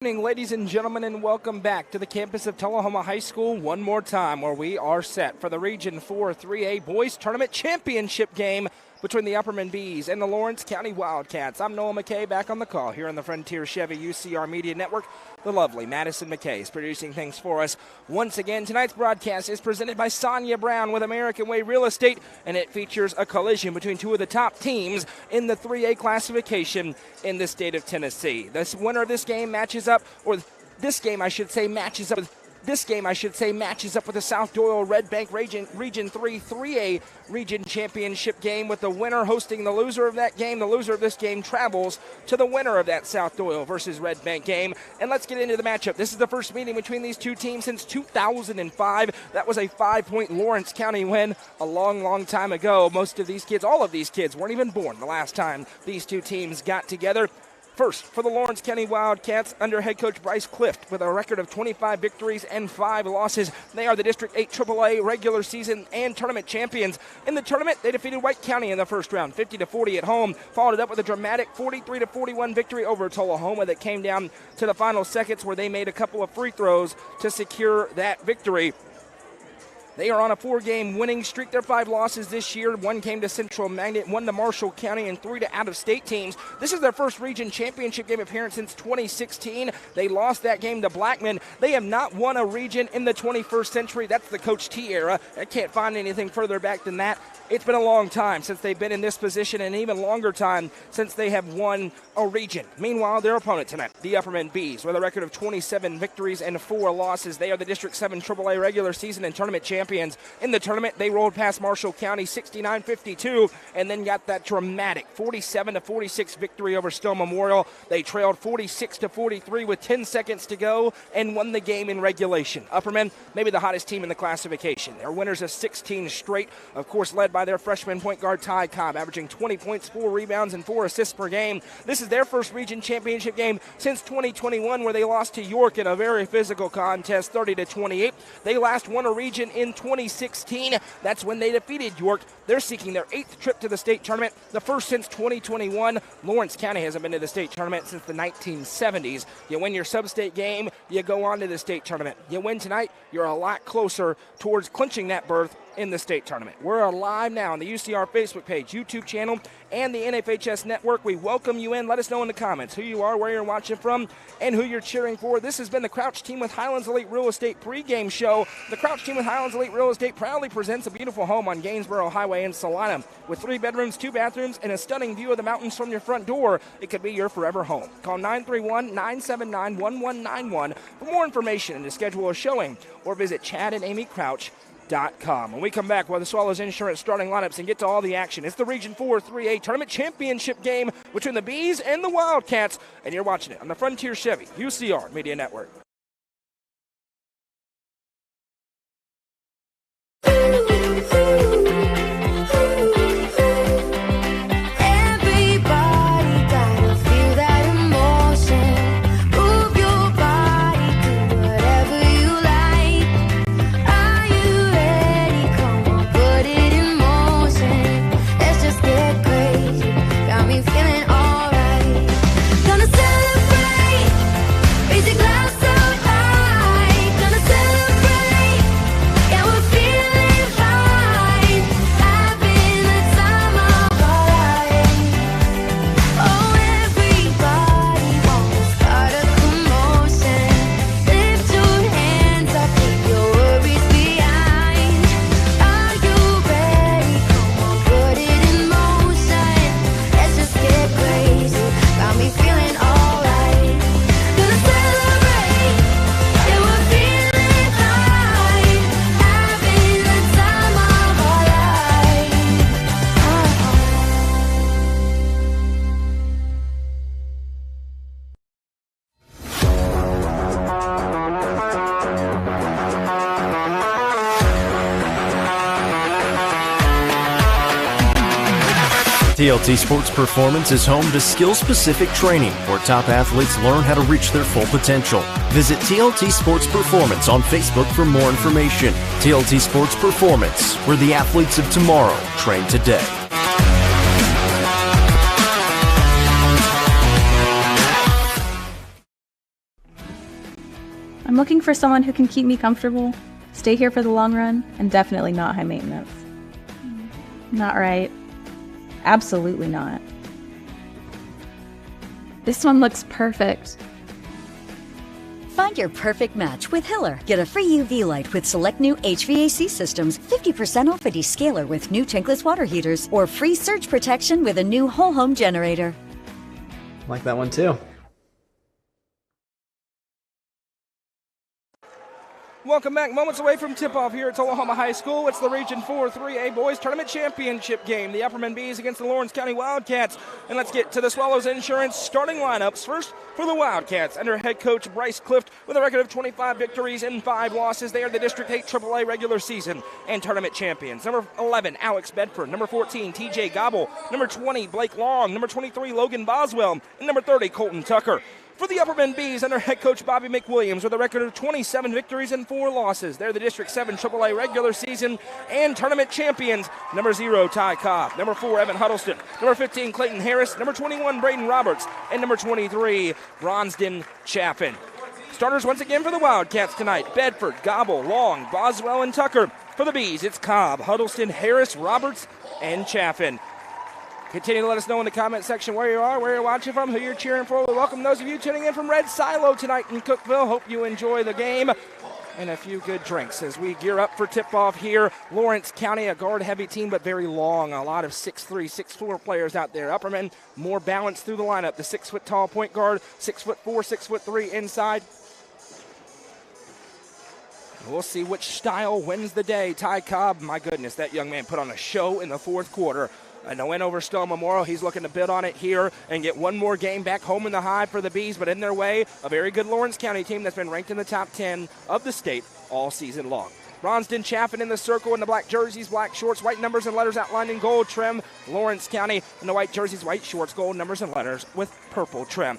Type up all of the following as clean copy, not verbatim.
Good evening, ladies and gentlemen, and welcome back to the campus of Tullahoma High School one more time, where we are set for the Region 4 3A Boys Tournament Championship game between the Upperman Bees and the Lawrence County Wildcats. I'm Noah McKay, back on the call here on the Frontier Chevy UCR Media Network. The lovely Madison McKay is producing things for us. Once again, tonight's broadcast is presented by Sonja Brown with American Way Real Estate, and it features a collision between two of the top teams in the 3A classification in the state of Tennessee. The winner of this game matches up with the South Doyle Red Bank Region 3 3A Region Championship game, with the winner hosting the loser of that game. The loser of this game travels to the winner of that South Doyle versus Red Bank game. And let's get into the matchup. This is the first meeting between these two teams since 2005. That was a 5-point Lawrence County win a long, long time ago. All of these kids weren't even born the last time these two teams got together. First, for the Lawrence County Wildcats, under head coach Bryce Clift, with a record of 25 victories and 5 losses. They are the District 8 AAA regular season and tournament champions. In the tournament, they defeated White County in the first round, 50-40 at home, followed it up with a dramatic 43-41 victory over Tullahoma that came down to the final seconds, where they made a couple of free throws to secure that victory. They are on a 4-game winning streak. Their 5 losses this year. 1 came to Central Magnet, 1 to Marshall County, and 3 to out-of-state teams. This is their first region championship game appearance since 2016. They lost that game to Blackman. They have not won a region in the 21st century. That's the Coach T era. I can't find anything further back than that. It's been a long time since they've been in this position, and an even longer time since they have won a region. Meanwhile, their opponent tonight, the Upperman Bees, with a record of 27 victories and 4 losses. They are the District 7 AAA regular season and tournament champions. In the tournament, they rolled past Marshall County 69-52 and then got that dramatic 47-46 victory over Stone Memorial. They trailed 46-43 with 10 seconds to go and won the game in regulation. Upperman, maybe the hottest team in the classification. They're winners of 16 straight, of course led by their freshman point guard Ty Cobb, averaging 20 points, 4 rebounds, and 4 assists per game. This is their first region championship game since 2021, where they lost to York in a very physical contest, 30-28. They last won a region in 2016. That's when they defeated York. They're seeking their 8th trip to the state tournament, the first since 2021. Lawrence County hasn't been to the state tournament since the 1970s. You win your sub-state game, you go on to the state tournament. You win tonight, you're a lot closer towards clinching that berth in the state tournament. We're live now on the UCR Facebook page, YouTube channel, and the NFHS network. We welcome you in. Let us know in the comments who you are, where you're watching from, and who you're cheering for. This has been the Crouch Team with Highlands Elite Real Estate pregame show. The Crouch Team with Highlands Elite Real Estate proudly presents a beautiful home on Gainesboro Highway in Salina with 3 bedrooms, 2 bathrooms, and a stunning view of the mountains from your front door. It could be your forever home. Call 931-979-1191 for more information and to schedule a showing, or visit ChadandAmyCrouch.com. When we come back, with the Swallows Insurance starting lineups and get to all the action, it's the Region 4 3A Tournament Championship game between the Bees and the Wildcats, and you're watching it on the Frontier Chevy UCR Media Network. TLT Sports Performance is home to skill-specific training where top athletes learn how to reach their full potential. Visit TLT Sports Performance on Facebook for more information. TLT Sports Performance, where the athletes of tomorrow train today. I'm looking for someone who can keep me comfortable, stay here for the long run, and definitely not high maintenance. Not right. Absolutely not. This one looks perfect. Find your perfect match with Hiller. Get a free UV light with select new HVAC systems, 50% off a descaler with new tankless water heaters, or free surge protection with a new whole home generator. Like that one too. Welcome back. Moments away from tip-off here at Tullahoma High School. It's the Region 4 3A Boys Tournament Championship game. The Upperman Bees against the Lawrence County Wildcats. And let's get to the Swallows Insurance starting lineups. First, for the Wildcats, under head coach Bryce Clift with a record of 25 victories and 5 losses. They are the District 8 AAA regular season and tournament champions. Number 11, Alex Bedford. Number 14, TJ Gobble. Number 20, Blake Long. Number 23, Logan Boswell. And number 30, Colton Tucker. For the Upperman Bees, under head coach Bobby McWilliams with a record of 27 victories and 4 losses. They're the District 7 AAA regular season and tournament champions. Number 0, Ty Cobb. Number 4, Evan Huddleston. Number 15, Clayton Harris. Number 21, Braden Roberts. And number 23, Bronsden Chaffin. Starters once again for the Wildcats tonight. Bedford, Gobble, Long, Boswell, and Tucker. For the Bees, it's Cobb, Huddleston, Harris, Roberts, and Chaffin. Continue to let us know in the comment section where you are, where you're watching from, who you're cheering for. We welcome those of you tuning in from Red Silo tonight in Cookeville. Hope you enjoy the game and a few good drinks as we gear up for tip-off here. Lawrence County, a guard-heavy team, but very long. A lot of 6'3", 6'4" players out there. Upperman, more balanced through the lineup. The 6-foot-tall point guard, 6'4", 6'3" inside. We'll see which style wins the day. Ty Cobb, my goodness, that young man put on a show in the fourth quarter. A win over Stone Memorial. He's looking to build on it here and get one more game back home in the Hive for the Bees, but in their way, a very good Lawrence County team that's been ranked in the top 10 of the state all season long. Bronsden Chaffin in the circle in the black jerseys, black shorts, white numbers and letters outlined in gold trim. Lawrence County in the white jerseys, white shorts, gold numbers and letters with purple trim.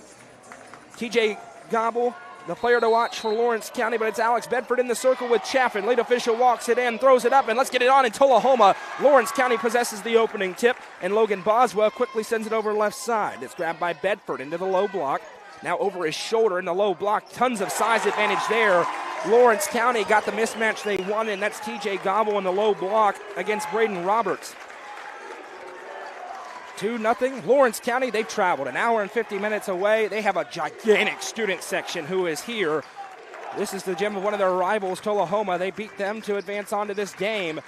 TJ Gobble, the player to watch for Lawrence County, but it's Alex Bedford in the circle with Chaffin. Lead official walks it in, throws it up, and let's get it on in Tullahoma. Lawrence County possesses the opening tip, and Logan Boswell quickly sends it over left side. It's grabbed by Bedford into the low block. Now over his shoulder in the low block. Tons of size advantage there. Lawrence County got the mismatch they wanted, and that's TJ Gobble in the low block against Braden Roberts. 2-0. Lawrence County, they've traveled an hour and 50 minutes away. They have a gigantic student section who is here. This is the gym of one of their rivals, Tullahoma. They beat them to advance on to this game.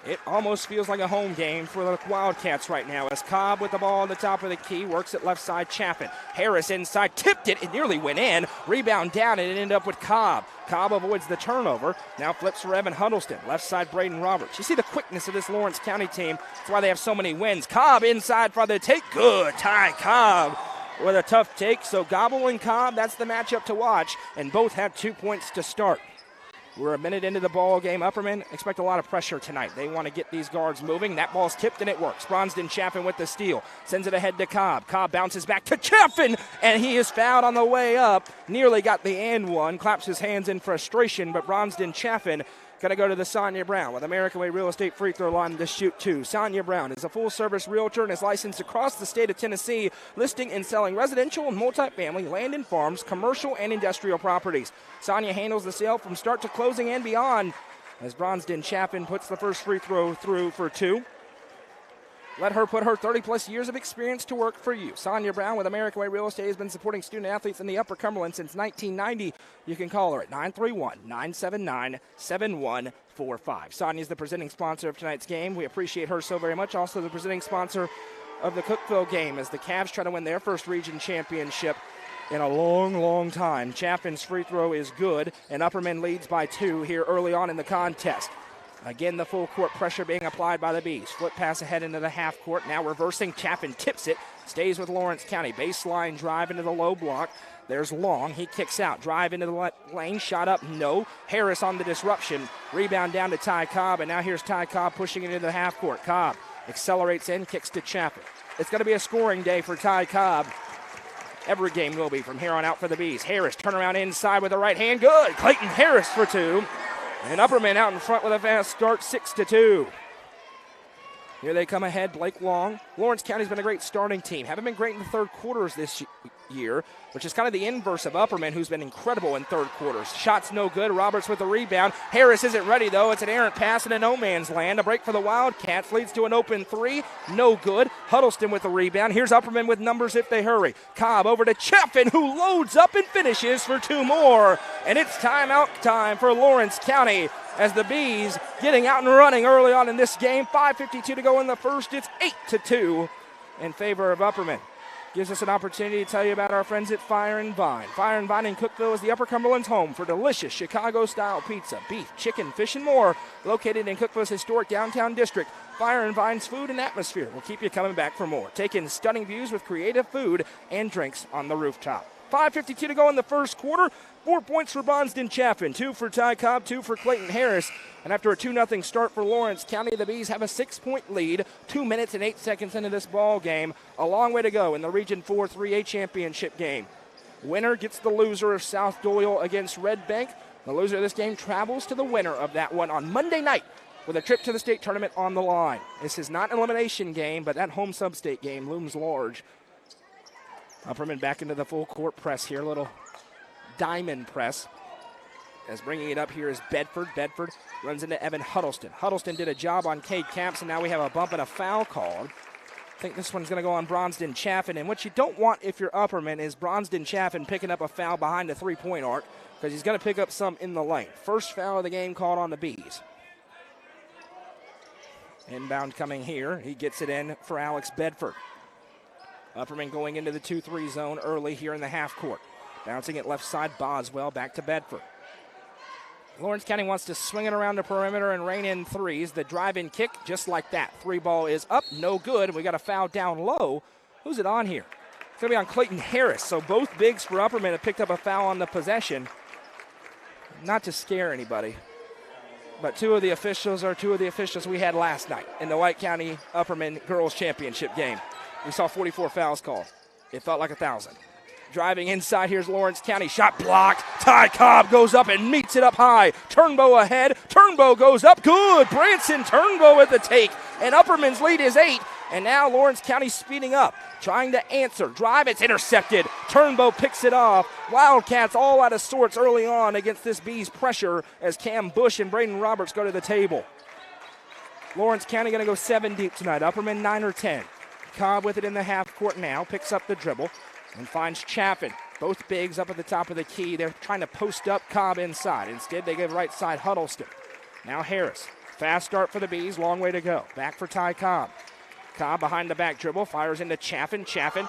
It almost feels like a home game for the Wildcats right now as Cobb with the ball on the top of the key, works it left side, Chaffin. Harris inside, tipped it, it nearly went in. Rebound down, and it ended up with Cobb. Cobb avoids the turnover, now flips for Evan Huddleston. Left side, Braden Roberts. You see the quickness of this Lawrence County team. That's why they have so many wins. Cobb inside for the take. Good, Ty Cobb with a tough take. So Gobble and Cobb, that's the matchup to watch, and both have 2 points to start. We're a minute into the ball game. Upperman expect a lot of pressure tonight. They want to get these guards moving. That ball's tipped and it works. Bronsden Chaffin with the steal. Sends it ahead to Cobb. Cobb bounces back to Chaffin, and he is fouled on the way up. Nearly got the and one. Claps his hands in frustration, but Bronsden Chaffin going to go to the Sonja Brown with American Way Real Estate free throw line to shoot 2. Sonja Brown is a full-service realtor and is licensed across the state of Tennessee, listing and selling residential and multifamily land and farms, commercial and industrial properties. Sonja handles the sale from start to closing and beyond as Bronsden Chaffin puts the first free throw through for 2. Let her put her 30-plus years of experience to work for you. Sonja Brown with American Way Real Estate has been supporting student-athletes in the Upper Cumberland since 1990. You can call her at 931-979-7145. Sonja is the presenting sponsor of tonight's game. We appreciate her so very much. Also the presenting sponsor of the Cookeville game as the Cavs try to win their first region championship in a long, long time. Chaffin's free throw is good, and Upperman leads by 2 here early on in the contest. Again, the full court pressure being applied by the Bees. Flip pass ahead into the half court. Now reversing. Chaffin tips it. Stays with Lawrence County. Baseline drive into the low block. There's Long. He kicks out. Drive into the lane. Shot up. No. Harris on the disruption. Rebound down to Ty Cobb. And now here's Ty Cobb pushing it into the half court. Cobb accelerates in. Kicks to Chaffin. It's going to be a scoring day for Ty Cobb. Every game will be from here on out for the Bees. Harris turnaround inside with the right hand. Good. Clayton Harris for 2. And Upperman out in front with a fast start, 6-2. Here they come ahead, Blake Long. Lawrence County's been a great starting team. Haven't been great in the third quarters this year, which is kind of the inverse of Upperman, who's been incredible in third quarters. Shots no good. Roberts with the rebound. Harris isn't ready, though. It's an errant pass in a no man's land. A break for the Wildcats leads to an open three. No good. Huddleston with the rebound. Here's Upperman with numbers if they hurry. Cobb over to Chaffin, who loads up and finishes for two more. And it's timeout time for Lawrence County, as the Bees getting out and running early on in this game. 5:52 to go in the first. It's 8-2 in favor of Upperman. Gives us an opportunity to tell you about our friends at Fire and Vine. Fire and Vine in Cookeville is the Upper Cumberland's home for delicious Chicago-style pizza, beef, chicken, fish, and more. Located in Cookeville's historic downtown district, Fire and Vine's food and atmosphere will keep you coming back for more. Take in stunning views with creative food and drinks on the rooftop. 5:52 to go in the first quarter. 4 points for Bronston Chaffin, 2 for Ty Cobb, 2 for Clayton Harris. And after a 2-0 start for Lawrence County, the Bees have a 6-point lead, 2 minutes and 8 seconds into this ball game. A long way to go in the Region 4 3A championship game. Winner gets the loser of South Doyle against Red Bank. The loser of this game travels to the winner of that one on Monday night with a trip to the state tournament on the line. This is not an elimination game, but that home sub-state game looms large. Upperman back into the full court press here, little diamond press. As bringing it up here is Bedford. Bedford runs into Evan Huddleston. Huddleston did a job on Cade Camps, and now we have a bump and a foul called. I think this one's going to go on Bronston Chaffin. And what you don't want if you're Upperman is Bronston Chaffin picking up a foul behind the three-point arc, because he's going to pick up some in the lane. First foul of the game called on the Bees. Inbound coming here. He gets it in for Alex Bedford. Upperman going into the 2-3 zone early here in the half court. Bouncing it left side, Boswell back to Bedford. Lawrence County wants to swing it around the perimeter and rain in threes. The drive-in kick, just like that. Three ball is up, no good. We got a foul down low. Who's it on here? It's going to be on Clayton Harris. So both bigs for Upperman have picked up a foul on the possession. Not to scare anybody, but two of the officials are two of the officials we had last night in the White County Upperman Girls Championship game. We saw 44 fouls called. It felt like 1,000. Driving inside, here's Lawrence County. Shot blocked. Ty Cobb goes up and meets it up high. Turnbow ahead. Turnbow goes up. Good. Branson Turnbow with the take. And Upperman's lead is 8. And now Lawrence County speeding up. Trying to answer. Drive. It's intercepted. Turnbow picks it off. Wildcats all out of sorts early on against this Bees pressure as Cam Bush and Braden Roberts go to the table. Lawrence County going to go 7 deep tonight. Upperman 9 or 10. Cobb with it in the half court now. Picks up the dribble and finds Chaffin. Both bigs up at the top of the key. They're trying to post up Cobb inside. Instead, they give right side Huddleston. Now Harris. Fast start for the Bees. Long way to go. Back for Ty Cobb. Cobb behind the back dribble. Fires into Chaffin. Chaffin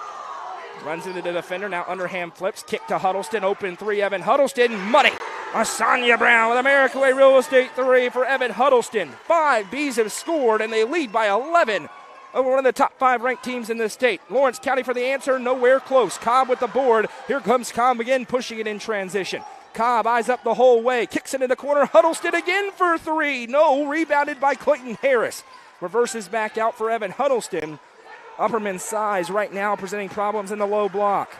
runs into the defender. Now underhand flips. Kick to Huddleston. Open three. Evan Huddleston. Money. Sonja Brown with American Way Real Estate 3 for Evan Huddleston. 5 Bees have scored, and they lead by 11. Over one of the top 5 ranked teams in the state. Lawrence County for the answer, nowhere close. Cobb with the board. Here comes Cobb again, pushing it in transition. Cobb eyes up the whole way, kicks into the corner. Huddleston again for 3. No, rebounded by Clayton Harris. Reverses back out for Evan Huddleston. Upperman's size right now presenting problems in the low block.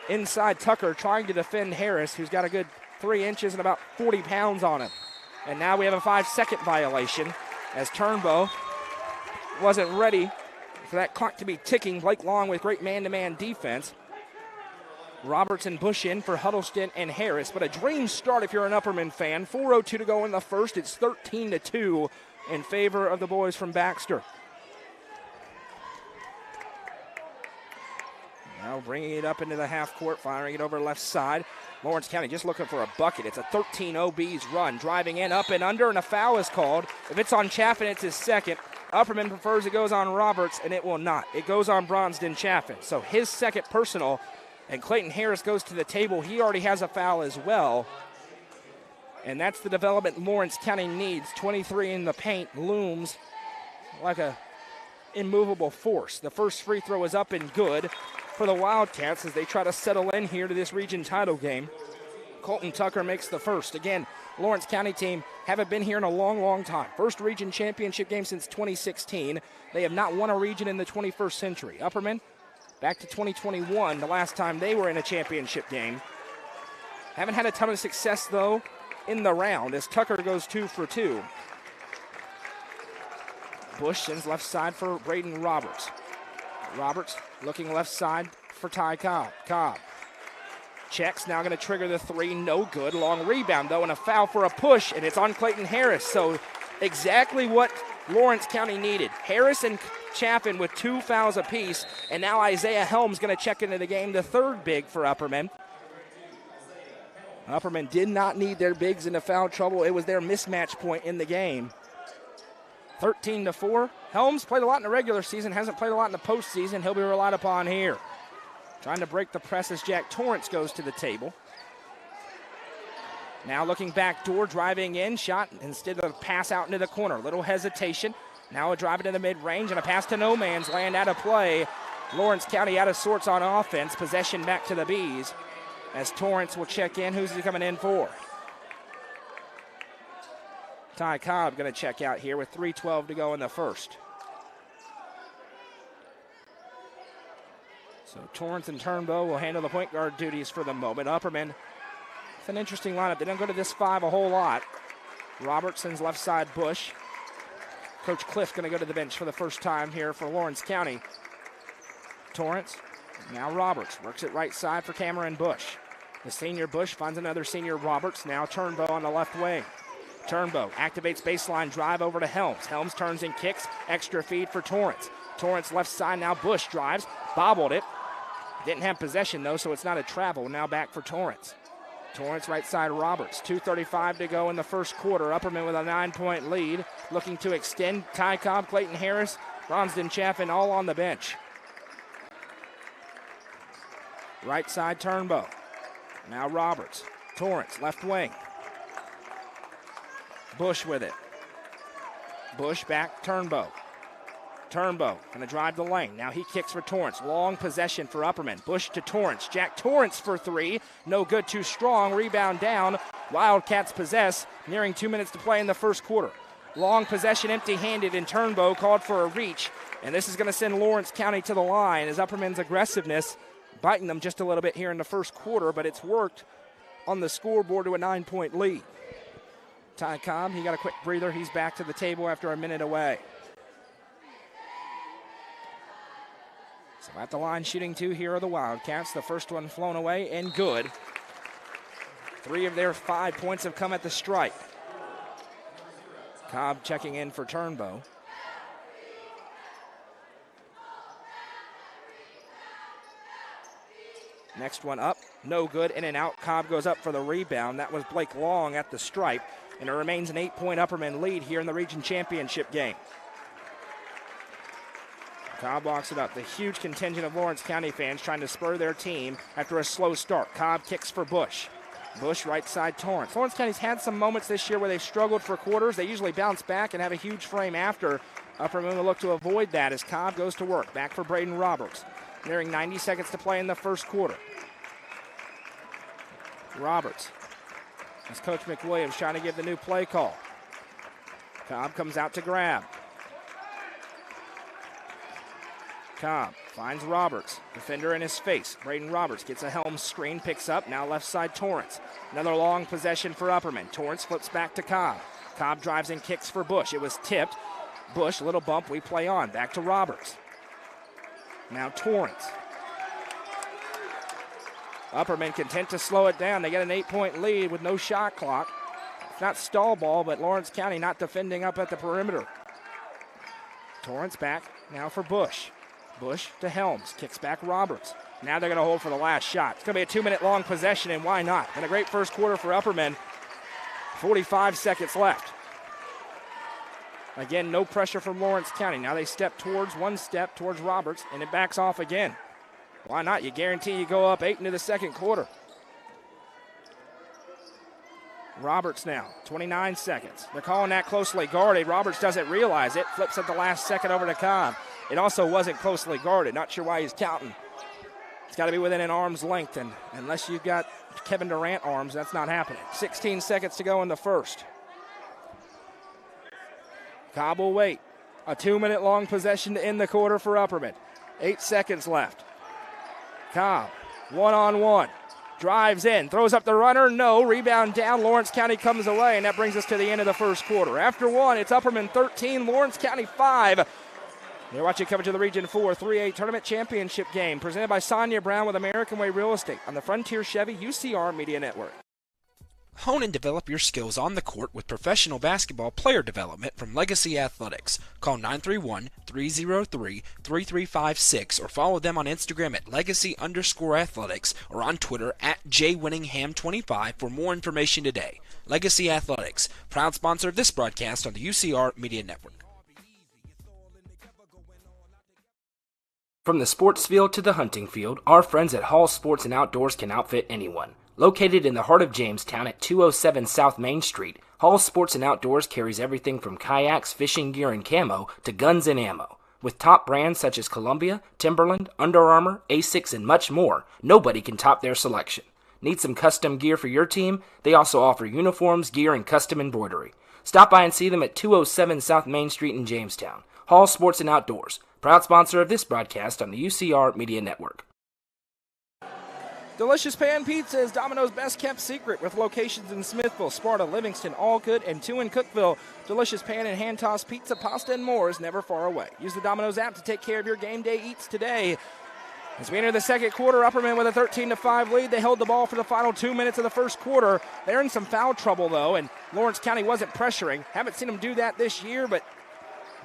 Inside Tucker trying to defend Harris, who's got a good 3 inches and about 40 pounds on him. And now we have a 5-second violation as Turnbow wasn't ready for that clock to be ticking. Blake Long with great man-to-man defense. Roberts and Bush in for Huddleston and Harris, but a dream start if you're an Upperman fan. 4:02 to go in the first. It's 13-2 in favor of the boys from Baxter. Now bringing it up into the half court, firing it over left side. Lawrence County just looking for a bucket. It's a 13-0 Bees run. Driving in, up and under, and a foul is called. If it's on Chaffin, it's his second. Upperman prefers it goes on Roberts, and it will not. It goes on Bronston Chaffin. So his second personal, and Clayton Harris goes to the table. He already has a foul as well. And that's the development Lawrence County needs. 23 in the paint looms like a immovable force. The first free throw is up and good for the Wildcats as they try to settle in here to this region title game. Colton Tucker makes the first. Again, Lawrence County team haven't been here in a long, long time. First region championship game since 2016. They have not won a region in the 21st century. Upperman, back to 2021, the last time they were in a championship game. Haven't had a ton of success, though, in the round as Tucker goes 2 for 2. Bush sends left side for Braden Roberts. Roberts looking left side for Ty Cobb. Cobb checks, now going to trigger the three, no good. Long rebound though, and a foul for a push, and it's on Clayton Harris. So exactly what Lawrence County needed. Harris and Chaffin with 2 fouls apiece, and now Isaiah Helms going to check into the game, the third big for Upperman. Upperman did not need their bigs into foul trouble. It was their mismatch point in the game. 13-4. Helms played a lot in the regular season, hasn't played a lot in the postseason. He'll be relied upon here. Trying to break the press as Jack Torrance goes to the table. Now looking back door, driving in, shot instead of a pass out into the corner. Little hesitation. Now a drive into the mid-range and a pass to no man's land out of play. Lawrence County out of sorts on offense. Possession back to the Bees as Torrance will check in. Who's he coming in for? Ty Cobb going to check out here with 3:12 to go in the first. So Torrance and Turnbow will handle the point guard duties for the moment. Upperman, it's an interesting lineup. They don't go to this 5 a whole lot. Robertson's left side, Bush. Coach Cliff going to go to the bench for the first time here for Lawrence County. Torrance, now Roberts, works it right side for Cameron Bush. The senior Bush finds another senior Roberts, now Turnbow on the left wing. Turnbow activates baseline drive over to Helms. Helms turns and kicks, extra feed for Torrance. Torrance left side, now Bush drives, bobbled it. Didn't have possession though, so it's not a travel. Now back for Torrance. Torrance right side Roberts. 2:35 to go in the first quarter. Upperman with a 9-point lead. Looking to extend. Ty Cobb, Clayton Harris, Bronston Chaffin all on the bench. Right side Turnbow. Now Roberts. Torrance left wing. Bush with it. Bush back Turnbow. Turnbow going to drive the lane. Now he kicks for Torrance. Long possession for Upperman. Bush to Torrance. Jack Torrance for three. No good, too strong. Rebound down. Wildcats possess. Nearing 2 minutes to play in the first quarter. Long possession empty-handed, and Turnbow called for a reach. And this is going to send Lawrence County to the line as Upperman's aggressiveness biting them just a little bit here in the first quarter, but it's worked on the scoreboard to a 9-point lead. Ty Cobb, he got a quick breather. He's back to the table after a minute away. So at the line shooting two here are the Wildcats. The first one flown away and good. 3 of their 5 points have come at the stripe. Cobb checking in for Turnbow. Next one up, no good, in and out. Cobb goes up for the rebound. That was Blake Long at the stripe, and it remains an 8-point Upperman lead here in the region championship game. Cobb walks it up. The huge contingent of Lawrence County fans trying to spur their team after a slow start. Cobb kicks for Bush. Bush right side Torrance. Lawrence County's had some moments this year where they've struggled for quarters. They usually bounce back and have a huge frame after. Upperman will look to avoid that as Cobb goes to work. Back for Braden Roberts. Nearing 90 seconds to play in the first quarter. Roberts. As Coach McWilliams trying to give the new play call. Cobb comes out to grab. Cobb finds Roberts. Defender in his face. Braden Roberts gets a Helms screen, picks up. Now left side Torrance. Another long possession for Upperman. Torrance flips back to Cobb. Cobb drives and kicks for Bush. It was tipped. Bush, little bump, we play on. Back to Roberts. Now Torrance. Upperman content to slow it down. They get an 8-point lead with no shot clock. It's not stall ball, but Lawrence County not defending up at the perimeter. Torrance back now for Bush. Bush to Helms. Kicks back Roberts. Now they're going to hold for the last shot. It's going to be a 2-minute long possession, and why not? And a great first quarter for Upperman. 45 seconds left. Again, no pressure from Lawrence County. Now they step towards Roberts, and it backs off again. Why not? You guarantee you go up 8 into the second quarter. Roberts now, 29 seconds. They're calling that closely guarded. Roberts doesn't realize it. Flips at the last second over to Cobb. It also wasn't closely guarded. Not sure why he's counting. It's got to be within an arm's length, and unless you've got Kevin Durant arms, that's not happening. 16 seconds to go in the first. Cobb will wait. A 2-minute long possession to end the quarter for Upperman. 8 seconds left. Cobb, one-on-one. drives in, throws up the runner, no, rebound down, Lawrence County comes away, and that brings us to the end of the first quarter. After one, it's Upperman 13, Lawrence County 5. You're watching coverage of the Region 4 3A Tournament Championship game presented by Sonja Brown with American Way Real Estate on the Frontier Chevy UCR Media Network. Hone and develop your skills on the court with professional basketball player development from Legacy Athletics. Call 931-303-3356 or follow them on Instagram at legacy_athletics or on Twitter at jwinningham25 for more information today. Legacy Athletics, proud sponsor of this broadcast on the UCR Media Network. From the sports field to the hunting field, our friends at Hall Sports and Outdoors can outfit anyone. Located in the heart of Jamestown at 207 South Main Street, Hall Sports and Outdoors carries everything from kayaks, fishing gear, and camo to guns and ammo. With top brands such as Columbia, Timberland, Under Armour, Asics, and much more, nobody can top their selection. Need some custom gear for your team? They also offer uniforms, gear, and custom embroidery. Stop by and see them at 207 South Main Street in Jamestown. Hall Sports and Outdoors, proud sponsor of this broadcast on the UCR Media Network. Delicious Pan Pizza is Domino's best-kept secret with locations in Smithville, Sparta, Livingston, Allgood, and 2 in Cookeville. Delicious pan and hand-tossed pizza, pasta, and more is never far away. Use the Domino's app to take care of your game day eats today. As we enter the second quarter, Upperman with a 13-5 lead. They held the ball for the final 2 minutes of the first quarter. They're in some foul trouble, though, and Lawrence County wasn't pressuring. Haven't seen them do that this year, but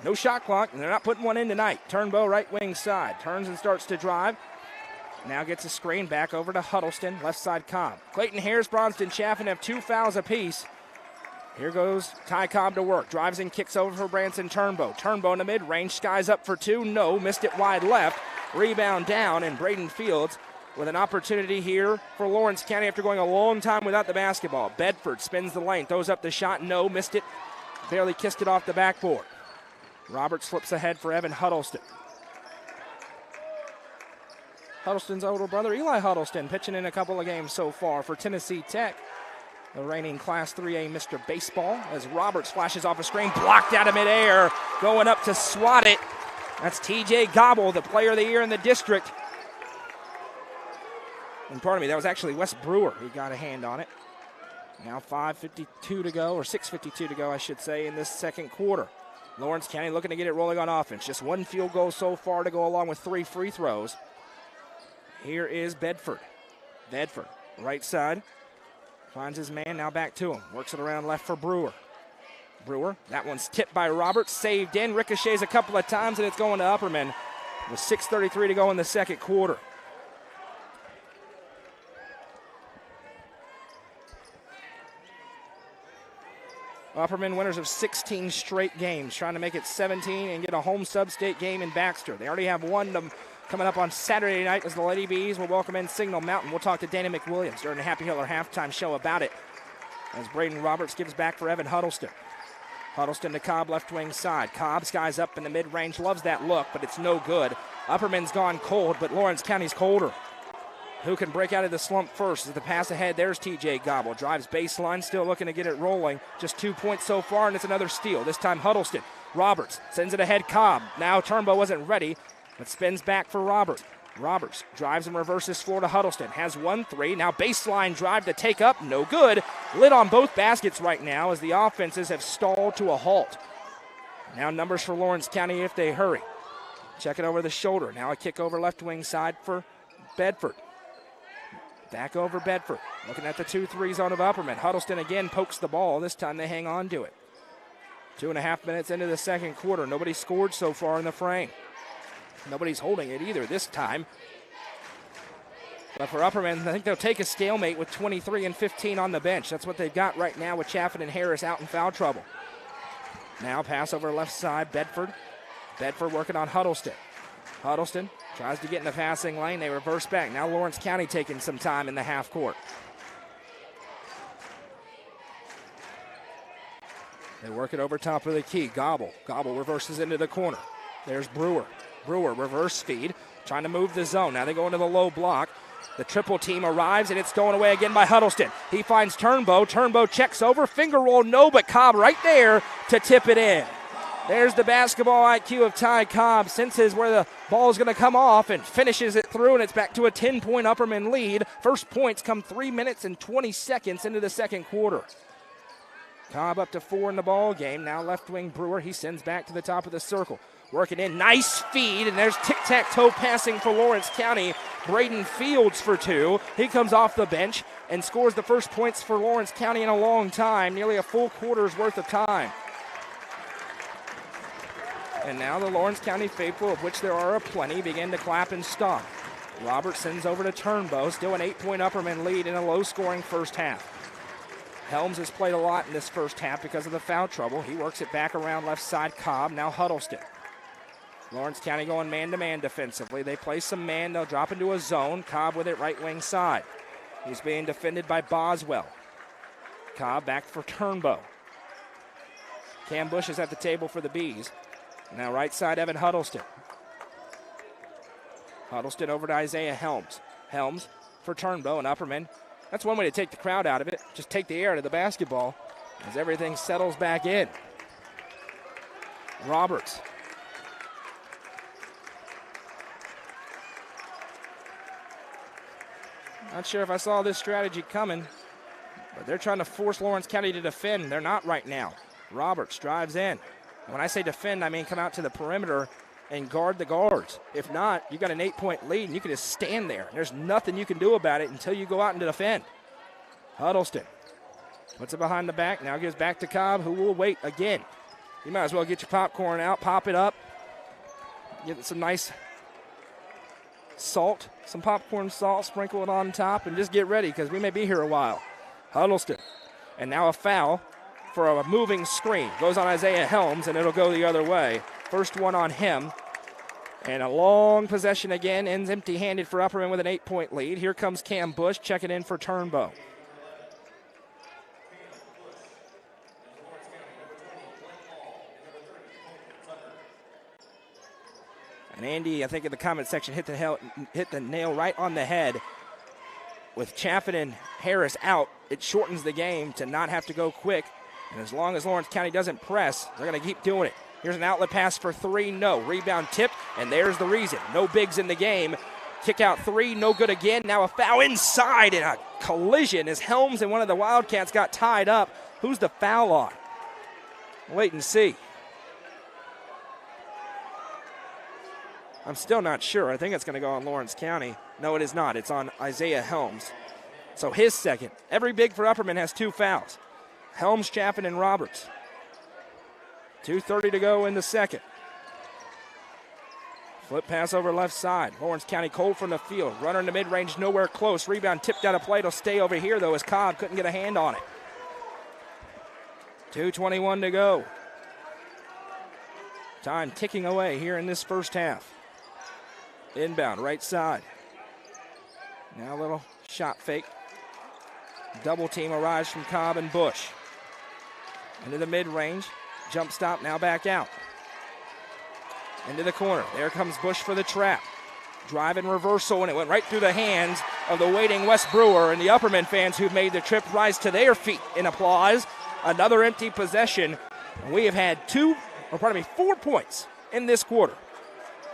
no shot clock, and they're not putting one in tonight. Turnbow right wing side. Turns and starts to drive. Now gets a screen back over to Huddleston, left side Cobb. Clayton Harris, Bronston Chaffin have 2 fouls apiece. Here goes Ty Cobb to work. Drives and kicks over for Branson Turnbow. Turnbow in the mid-range, skies up for 2. No, missed it wide left. Rebound down, and Braden Fields with an opportunity here for Lawrence County after going a long time without the basketball. Bedford spins the lane, throws up the shot. No, missed it. Barely kissed it off the backboard. Roberts slips ahead for Evan Huddleston. Huddleston's older brother, Eli Huddleston, pitching in a couple of games so far for Tennessee Tech. The reigning Class 3A Mr. Baseball as Roberts flashes off a screen, blocked out of midair, going up to swat it. That's TJ Gobble, the player of the year in the district. And pardon me, that was actually Wes Brewer who got a hand on it. Now 5:52 to go, or 6:52 to go, I should say, in this second quarter. Lawrence County looking to get it rolling on offense. Just 1 field goal so far to go along with 3 free throws. Here is Bedford. Bedford, right side. Finds his man, now back to him. Works it around left for Brewer. Brewer, that one's tipped by Roberts, saved in, ricochets a couple of times, and it's going to Upperman with 6:33 to go in the second quarter. Upperman winners of 16 straight games, trying to make it 17 and get a home sub-state game in Baxter. They already have one coming up on Saturday night as the Lady Bees will welcome in Signal Mountain. We'll talk to Dana McWilliams during the Happy Hiller halftime show about it as Braden Roberts gives back for Evan Huddleston. Huddleston to Cobb, left wing side. Cobb skies up in the mid-range, loves that look, but it's no good. Upperman's gone cold, but Lawrence County's colder. Who can break out of the slump first? As the pass ahead, there's TJ Gobble. Drives baseline, still looking to get it rolling. Just 2 points so far, and it's another steal. This time Huddleston. Roberts sends it ahead, Cobb. Now Turnbow wasn't ready, but spins back for Roberts. Roberts drives and reverses floor to Huddleston. Has 1-3. Now baseline drive to take up. No good. Lit on both baskets right now as the offenses have stalled to a halt. Now numbers for Lawrence County if they hurry. Check it over the shoulder. Now a kick over left wing side for Bedford. Back over Bedford. Looking at the 2-3 zone of Upperman. Huddleston again pokes the ball. This time they hang on to it. 2.5 minutes into the second quarter. Nobody scored so far in the frame. Nobody's holding it either this time. But for Upperman, I think they'll take a stalemate with 23 and 15 on the bench. That's what they've got right now with Chaffin and Harris out in foul trouble. Now pass over left side, Bedford. Bedford working on Huddleston. Huddleston tries to get in the passing lane. They reverse back. Now Lawrence County taking some time in the half court. They work it over top of the key. Gobble. Gobble reverses into the corner. There's Brewer. Brewer, reverse feed, trying to move the zone. Now they go into the low block. The triple team arrives, and it's going away again by Huddleston. He finds Turnbow. Turnbow checks over. Finger roll, no, but Cobb right there to tip it in. There's the basketball IQ of Ty Cobb. Senses where the ball is going to come off and finishes it through, and it's back to a 10-point Upperman lead. First points come 3 minutes and 20 seconds into the second quarter. Cobb up to 4 in the ball game. Now left wing Brewer. He sends back to the top of the circle. Working in. Nice feed, and there's tic-tac-toe passing for Lawrence County. Braden Fields for 2. He comes off the bench and scores the first points for Lawrence County in a long time, nearly a full quarter's worth of time. And now the Lawrence County faithful, of which there are aplenty, begin to clap and stomp. Roberts sends over to Turnbow, still an 8-point Upperman lead in a low-scoring first half. Helms has played a lot in this first half because of the foul trouble. He works it back around left side. Cobb, now Huddleston. Lawrence County going man-to-man defensively. They play some man. They'll drop into a zone. Cobb with it right wing side. He's being defended by Boswell. Cobb back for Turnbow. Cam Bush is at the table for the Bees. Now right side, Evan Huddleston. Huddleston over to Isaiah Helms. Helms for Turnbow and Upperman. That's one way to take the crowd out of it. Just take the air out of the basketball as everything settles back in. Roberts. Not sure if I saw this strategy coming, but they're trying to force Lawrence County to defend. They're not right now. Roberts drives in. When I say defend, I mean come out to the perimeter and guard the guards. If not, you got an 8-point lead and you can just stand there. There's nothing you can do about it until you go out and defend. Huddleston puts it behind the back. Now gives back to Cobb, who will wait again. You might as well get your popcorn out, pop it up, get some nice salt, some popcorn salt, sprinkle it on top, and just get ready because we may be here a while. Huddleston. And now a foul for a moving screen. Goes on Isaiah Helms, and it'll go the other way. First one on him. And a long possession again. Ends empty-handed for Upperman with an 8-point lead. Here comes Cam Bush checking in for Turnbow. And Andy, I think in the comment section, hit the nail right on the head. With Chaffin and Harris out, it shortens the game to not have to go quick. And as long as Lawrence County doesn't press, they're going to keep doing it. Here's an outlet pass for 3, no. Rebound tipped, and there's the reason. No bigs in the game. Kick out 3, no good again. Now a foul inside and a collision as Helms and one of the Wildcats got tied up. Who's the foul on? Wait and see. I'm still not sure. I think it's going to go on Lawrence County. No, it is not. It's on Isaiah Helms. So his second. Every big for Upperman has 2 fouls. Helms, Chaffin, and Roberts. 2:30 to go in the second. Flip pass over left side. Lawrence County cold from the field. Runner in the mid-range, nowhere close. Rebound tipped out of play. It'll stay over here, though, as Cobb couldn't get a hand on it. 2:21 to go. Time ticking away here in this first half. Inbound, right side. Now a little shot fake. Double team arrives from Cobb and Bush. Into the mid-range. Jump stop, now back out. Into the corner. There comes Bush for the trap. Drive and reversal, and it went right through the hands of the waiting Wes Brewer, and the Upperman fans who've made the trip rise to their feet in applause. Another empty possession. And we have had 4 points in this quarter.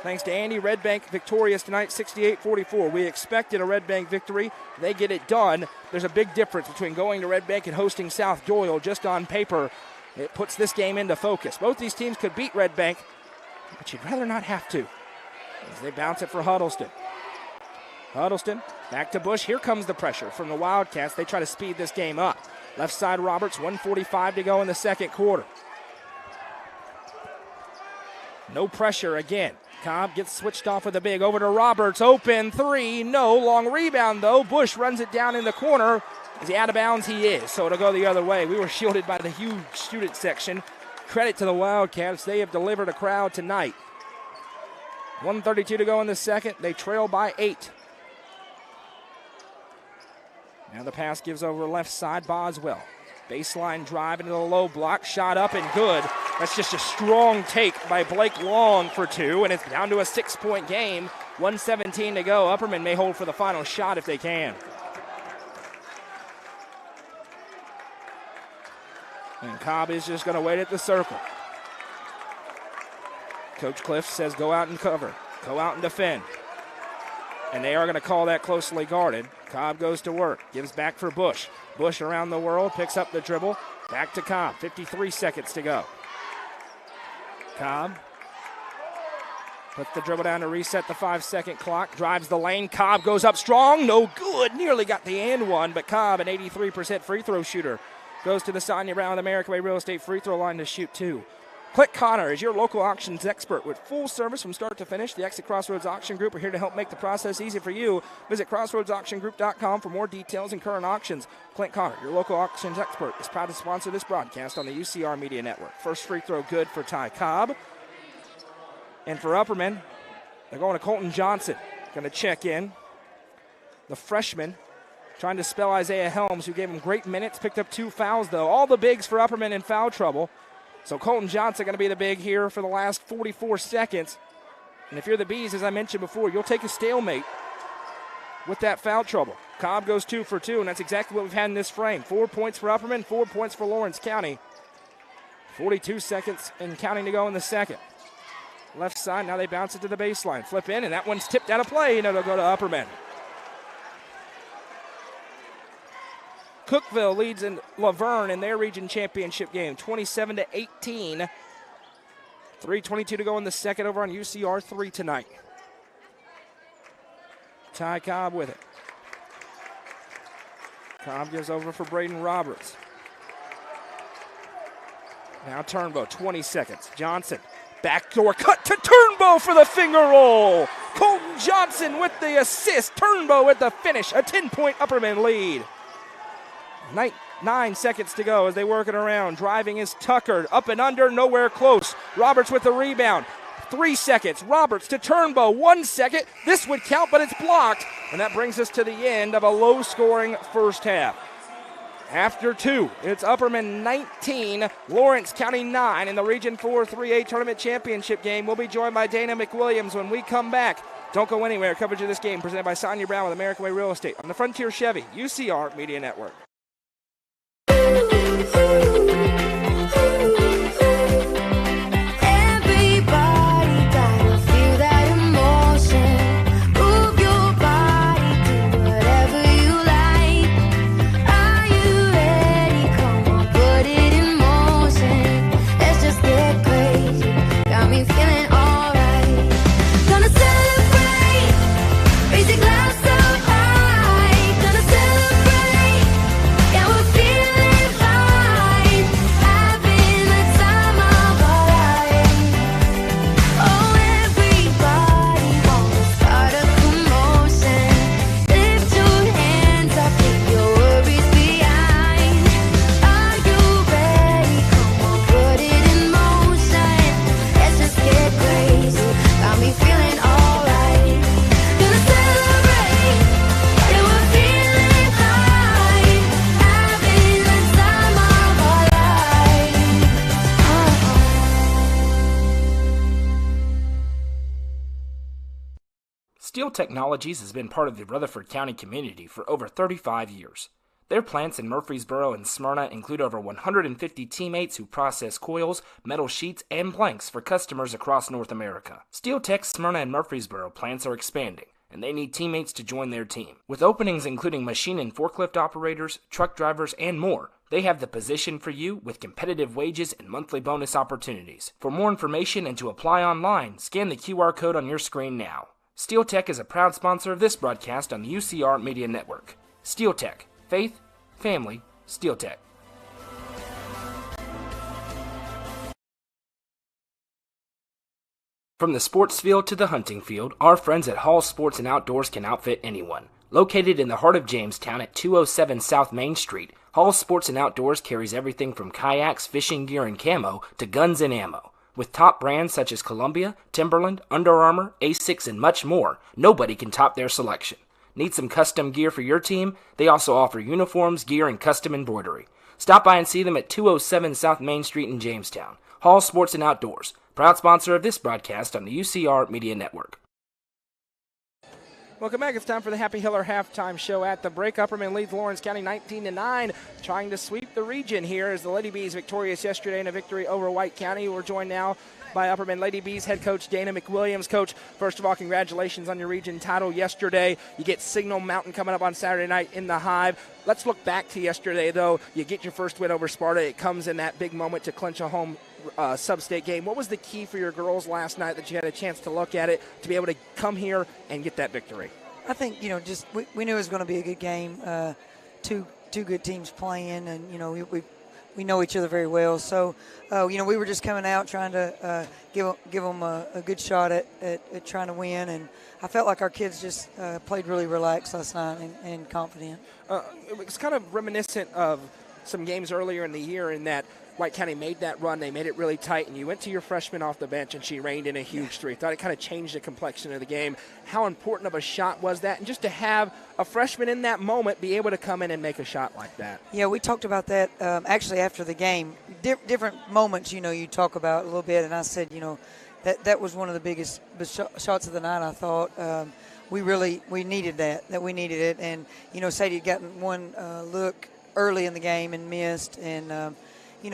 Thanks to Andy. Red Bank victorious tonight, 68-44. We expected a Red Bank victory. They get it done. There's a big difference between going to Red Bank and hosting South Doyle. Just on paper, it puts this game into focus. Both these teams could beat Red Bank, but you'd rather not have to. As they bounce it for Huddleston. Huddleston, back to Bush. Here comes the pressure from the Wildcats. They try to speed this game up. Left side Roberts, 1:45 to go in the second quarter. No pressure again. Cobb gets switched off with a big. Over to Roberts. Open 3. No. Long rebound, though. Bush runs it down in the corner. Is he out of bounds? He is. So it'll go the other way. We were shielded by the huge student section. Credit to the Wildcats. They have delivered a crowd tonight. 1:32 to go in the second. They trail by 8. Now the pass gives over left side. Boswell. Baseline drive into the low block. Shot up and good. That's just a strong take by Blake Long for 2, and it's down to a 6-point game. 1:17 to go. Upperman may hold for the final shot if they can. And Cobb is just going to wait at the circle. Coach Cliff says go out and cover, go out and defend. And they are going to call that closely guarded. Cobb goes to work, gives back for Bush. Bush around the whirl, picks up the dribble, back to Cobb, 53 seconds to go. Cobb puts the dribble down to reset the 5-second clock, drives the lane. Cobb goes up strong, no good, nearly got the and one, but Cobb, an 83% free throw shooter, goes to the Sonja Brown with American Way Real Estate free throw line to shoot 2. Click Connor is your local auctions expert with full service from start to finish. The Exit Crossroads Auction Group are here to help make the process easy for you. Visit crossroadsauctiongroup.com for more details and current auctions. Clint Connor, your local auctions expert, is proud to sponsor this broadcast on the UCR Media Network. First free throw good for Ty Cobb. And for Upperman, they're going to Colton Johnson. Going to check in. The freshman trying to spell Isaiah Helms, who gave him great minutes, picked up 2 fouls, though. All the bigs for Upperman in foul trouble. So Colton Johnson going to be the big here for the last 44 seconds. And if you're the Bees, as I mentioned before, you'll take a stalemate with that foul trouble. Cobb goes 2 for 2, and that's exactly what we've had in this frame. 4 points for Upperman, 4 points for Lawrence County. 42 seconds and counting to go in the second. Left side, now they bounce it to the baseline. Flip in, and that one's tipped out of play, and it'll go to Upperman. Cookeville leads in Laverne in their region championship game, 27-18. 3:22 to go in the second over on UCR 3 tonight. Ty Cobb with it. Cobb gives over for Braden Roberts. Now Turnbow, 20 seconds. Johnson, backdoor cut to Turnbow for the finger roll. Colton Johnson with the assist. Turnbow with the finish. A 10-point Upperman lead. 9 seconds to go as they work it around. Driving is Tucker. Up and under, nowhere close. Roberts with the rebound. 3 seconds. Roberts to Turnbow. 1 second. This would count, but it's blocked. And that brings us to the end of a low-scoring first half. After 2, it's Upperman 19, Lawrence County 9 in the Region 4 3A Tournament Championship game. We'll be joined by Dana McWilliams when we come back. Don't go anywhere. Coverage of this game presented by Sonja Brown with American Way Real Estate on the Frontier Chevy UCR Media Network. Steel Technologies has been part of the Rutherford County community for over 35 years. Their plants in Murfreesboro and Smyrna include over 150 teammates who process coils, metal sheets, and blanks for customers across North America. Steel Tech's Smyrna and Murfreesboro plants are expanding, and they need teammates to join their team. With openings including machine and forklift operators, truck drivers, and more, they have the position for you with competitive wages and monthly bonus opportunities. For more information and to apply online, scan the QR code on your screen now. Steel Tech is a proud sponsor of this broadcast on the UCR Media Network. Steel Tech. Faith, family, Steel Tech. From the sports field to the hunting field, our friends at Hall Sports and Outdoors can outfit anyone. Located in the heart of Jamestown at 207 South Main Street, Hall Sports and Outdoors carries everything from kayaks, fishing gear, and camo to guns and ammo. With top brands such as Columbia, Timberland, Under Armour, Asics, and much more, nobody can top their selection. Need some custom gear for your team? They also offer uniforms, gear, and custom embroidery. Stop by and see them at 207 South Main Street in Jamestown. Hall Sports and Outdoors, proud sponsor of this broadcast on the UCR Media Network. Welcome back. It's time for the Happy Hiller halftime show at the break. Upperman leads Lawrence County 19-9, trying to sweep the region here as the Lady Bees victorious yesterday in a victory over White County. We're joined now by Upperman. Lady Bees head coach Dana McWilliams. Coach, first of all, congratulations on your region title yesterday. You get Signal Mountain coming up on Saturday night in the Hive. Let's look back to yesterday, though. You get your first win over Sparta. It comes in that big moment to clinch a home sub-state game. What was the key for your girls last night that you had a chance to look at it, to be able to come here and get that victory? I think, just we knew it was going to be a good game. Two good teams playing, and, we know each other very well. So, we were just coming out trying to give them a good shot at trying to win. And I felt like our kids just played really relaxed last night and confident. It was kind of reminiscent of some games earlier in the year in that White County made that run. They made it really tight, and you went to your freshman off the bench, and she reined in a huge three. Thought it kind of changed the complexion of the game. How important of a shot was that? And just to have a freshman in that moment be able to come in and make a shot like that. Yeah, we talked about that actually after the game. Different moments, you talk about a little bit, and I said, that was one of the biggest shots of the night, I thought. We needed that we needed it. And, Sadie had gotten one look early in the game and missed, and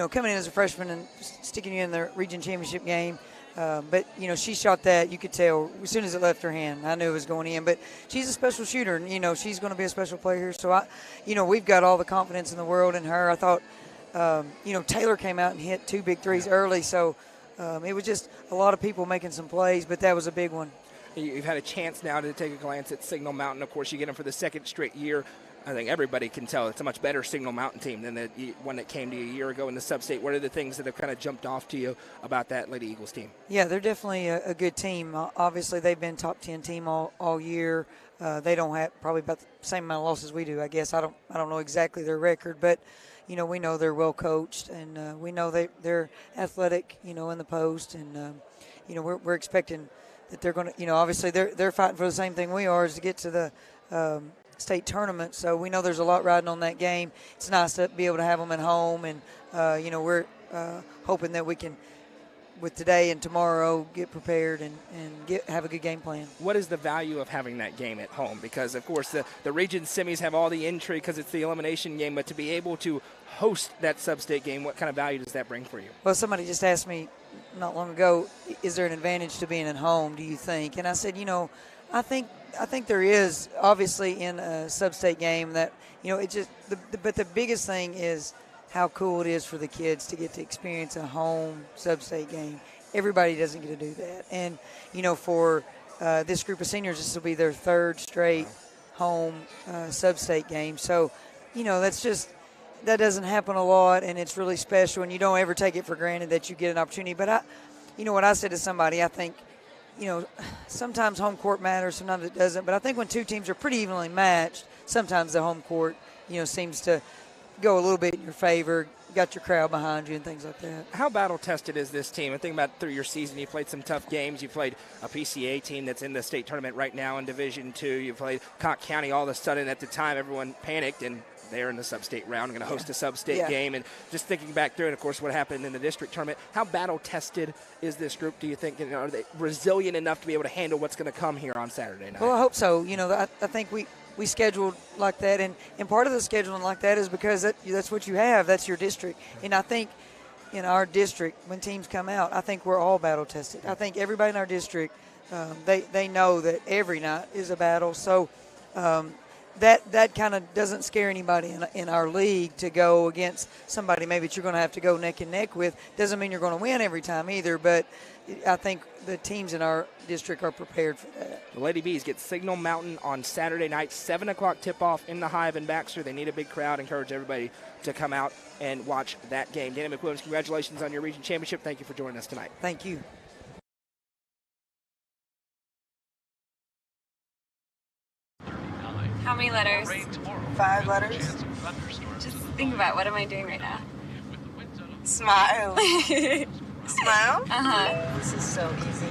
coming in as a freshman and sticking you in the region championship game. But, she shot that. You could tell as soon as it left her hand. I knew it was going in. But she's a special shooter, and, she's going to be a special player here. So, we've got all the confidence in the world in her. I thought, Taylor came out and hit 2 big threes early. So, it was just a lot of people making some plays, but that was a big one. You've had a chance now to take a glance at Signal Mountain. Of course, you get them for the second straight year. I think everybody can tell it's a much better Signal Mountain team than the one that came to you a year ago in the sub-state. What are the things that have kind of jumped off to you about that Lady Eagles team? Yeah, they're definitely a good team. Obviously, they've been top 10 team all year. They don't have probably about the same amount of losses we do, I guess. I don't know exactly their record, but, we know they're well coached, and we know they're athletic, in the post. And, we're expecting that they're going to, obviously they're fighting for the same thing we are, is to get to the state tournament. So we know there's a lot riding on that game. It's nice to be able to have them at home, and we're hoping that we can, with today and tomorrow, get prepared and have a good game plan. What is the value of having that game at home? Because, of course, the region semis have all the intrigue because it's the elimination game, but to be able to host that sub-state game, what kind of value does that bring for you? Well, somebody just asked me not long ago, is there an advantage to being at home, do you think? And I said, I think there is, obviously, in a sub-state game that, it just but the biggest thing is how cool it is for the kids to get to experience a home sub-state game. Everybody doesn't get to do that. And, for this group of seniors, this will be their 3rd straight home sub-state game. So, that doesn't happen a lot, and it's really special, and you don't ever take it for granted that you get an opportunity. But what I said to somebody, I think, sometimes home court matters, sometimes it doesn't. But I think when two teams are pretty evenly matched, sometimes the home court, seems to go a little bit in your favor, got your crowd behind you and things like that. How battle-tested is this team? I think about through your season, you played some tough games. You played a PCA team that's in the state tournament right now in Division II. You played Countyy. All of a sudden, at the time, everyone panicked, and they're in the sub-state round, going to host a sub-state game. And just thinking back through, and, of course, what happened in the district tournament, how battle-tested is this group, do you think? Are they resilient enough to be able to handle what's going to come here on Saturday night? Well, I hope so. I think we scheduled like that, and part of the scheduling like that is because that's what you have. That's your district. And I think in our district, when teams come out, I think we're all battle-tested. I think everybody in our district, they know that every night is a battle. So that kind of doesn't scare anybody in our league to go against somebody maybe that you're going to have to go neck and neck with. Doesn't mean you're going to win every time either, but I think the teams in our district are prepared for that. The Lady Bees get Signal Mountain on Saturday night, 7 o'clock tip-off in the Hive in Baxter. They need a big crowd. Encourage everybody to come out and watch that game. Dana McWilliams, congratulations on your region championship. Thank you for joining us tonight. Thank you. How many letters? 5 letters. Just think about, what am I doing right now? Smile. Smile? Uh-huh. This is so easy.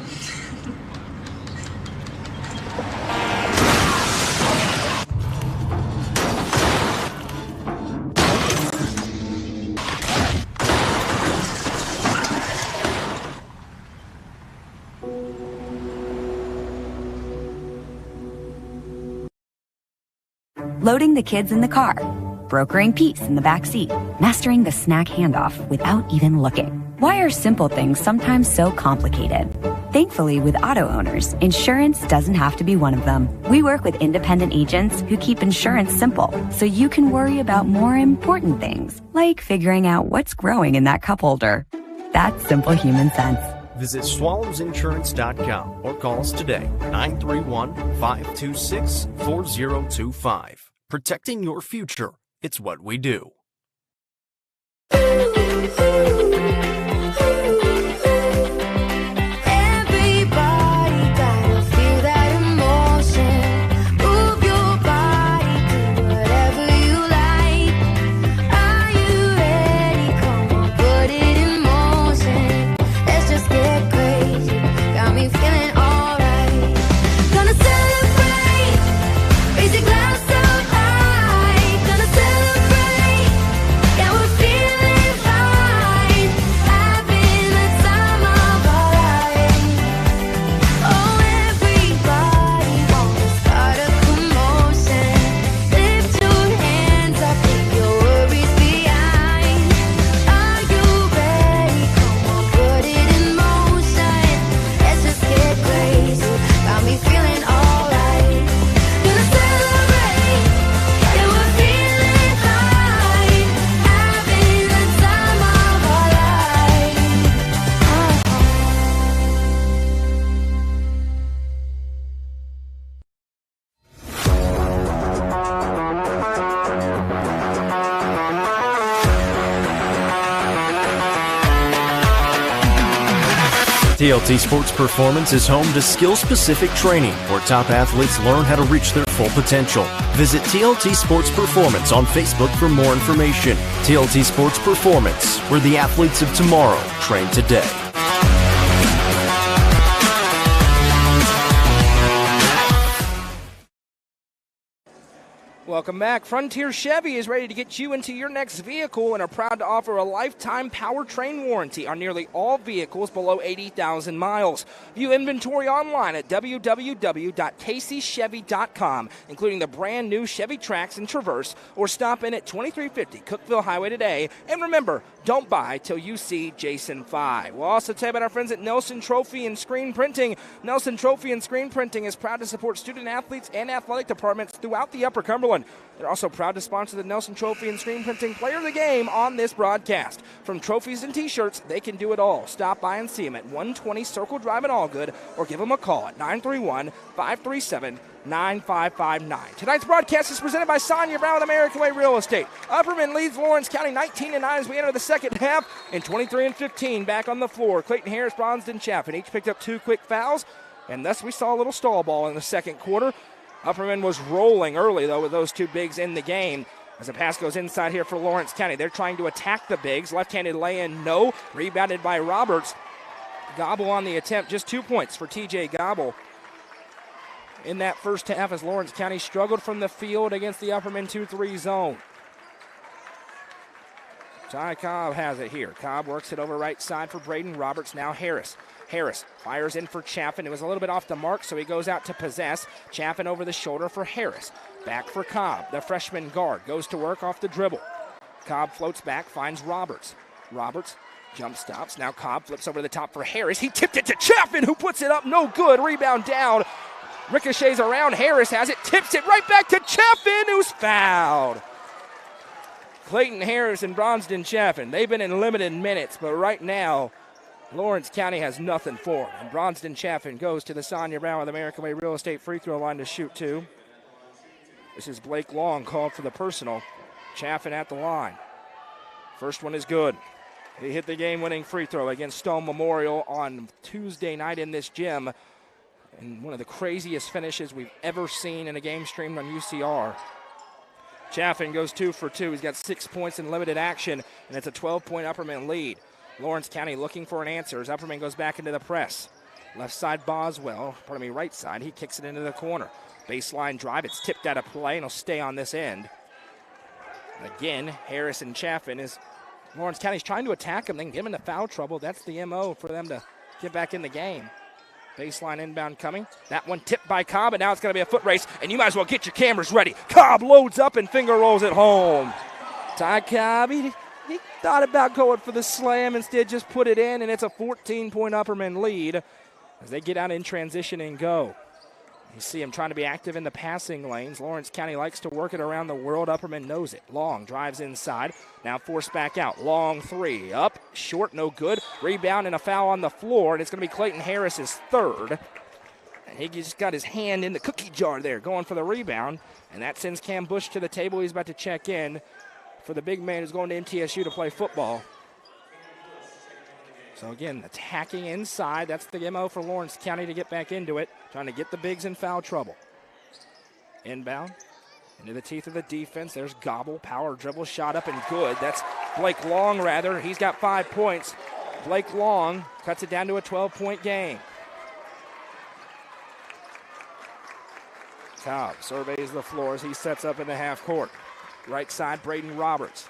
Loading the kids in the car, brokering peace in the back seat, mastering the snack handoff without even looking. Why are simple things sometimes so complicated? Thankfully, with auto owners, insurance doesn't have to be one of them. We work with independent agents who keep insurance simple, so you can worry about more important things, like figuring out what's growing in that cup holder. That's simple human sense. Visit swallowsinsurance.com or call us today, 931-526-4025. Protecting your future, it's what we do. TLT Sports Performance is home to skill-specific training where top athletes learn how to reach their full potential. Visit TLT Sports Performance on Facebook for more information. TLT Sports Performance, where the athletes of tomorrow train today. Welcome back. Frontier Chevy is ready to get you into your next vehicle and are proud to offer a lifetime powertrain warranty on nearly all vehicles below 80,000 miles. View inventory online at www.caseychevy.com, including the brand new Chevy Trax and Traverse, or stop in at 2350 Cookeville Highway today. And remember, don't buy till you see Jason 5. We'll also tell you about our friends at Nelson Trophy and Screen Printing. Nelson Trophy and Screen Printing is proud to support student athletes and athletic departments throughout the Upper Cumberland. They're also proud to sponsor the Nelson Trophy and Screen Printing Player of the Game on this broadcast. From trophies and t-shirts, they can do it all. Stop by and see them at 120 Circle Drive in Allgood or give them a call at 931-537-9559. Tonight's broadcast is presented by Sonja Brown with American Way Real Estate. Upperman leads Lawrence County 19-9 as we enter the second half, and 23-15 back on the floor. Clayton Harris, Bronston Chaffin each picked up 2 quick fouls, and thus we saw a little stall ball in the second quarter. Upperman was rolling early, though, with those 2 bigs in the game. As the pass goes inside here for Lawrence County, they're trying to attack the bigs. Left-handed lay-in, no. Rebounded by Roberts. Gobble on the attempt, just 2 points for TJ Gobble in that first half as Lawrence County struggled from the field against the Upperman 2-3 zone. Ty Cobb has it here. Cobb works it over right side for Braden Roberts. Now Harris. Harris fires in for Chaffin. It was a little bit off the mark, so he goes out to possess. Chaffin over the shoulder for Harris. Back for Cobb. The freshman guard goes to work off the dribble. Cobb floats back, finds Roberts. Roberts jump stops. Now Cobb flips over the top for Harris. He tipped it to Chaffin, who puts it up. No good. Rebound down. Ricochets around. Harris has it. Tips it right back to Chaffin, who's fouled. Clayton Harris and Bronston Chaffin, they've been in limited minutes, but right now, Lawrence County has nothing for him. And Bronston Chaffin goes to the Sonja Brown with American Way Real Estate free throw line to shoot 2. This is Blake Long called for the personal. Chaffin at the line. First one is good. He hit the game-winning free throw against Stone Memorial on Tuesday night in this gym. And one of the craziest finishes we've ever seen in a game streamed on UCR. Chaffin goes 2 for 2. He's got 6 points in limited action, and it's a 12-point Upperman lead. Lawrence County looking for an answer as Upperman goes back into the press. Left side Boswell, right side. He kicks it into the corner. Baseline drive. It's tipped out of play, and it'll stay on this end. Again, Harris and Chaffin is Lawrence County's trying to attack him, then give him the foul trouble. That's the MO for them to get back in the game. Baseline inbound coming. That one tipped by Cobb, and now it's going to be a foot race, and you might as well get your cameras ready. Cobb loads up and finger rolls it home. Ty Cobb, he thought about going for the slam, instead just put it in, and it's a 14-point Upperman lead as they get out in transition and go. You see him trying to be active in the passing lanes. Lawrence County likes to work it around the world. Upperman knows it. Long drives inside. Now forced back out. Long three. Up. Short. No good. Rebound and a foul on the floor. And it's going to be Clayton Harris's third. And he just got his hand in the cookie jar there going for the rebound. And that sends Cam Bush to the table. He's about to check in for the big man who's going to MTSU to play football. So again, attacking inside. That's the MO for Lawrence County to get back into it. Trying to get the bigs in foul trouble. Inbound. Into the teeth of the defense. There's Gobble. Power dribble. Shot up and good. That's Blake Long, rather. He's got 5 points. Blake Long cuts it down to a 12-point game. Cobb surveys the floor as he sets up in the half court. Right side, Braden Roberts.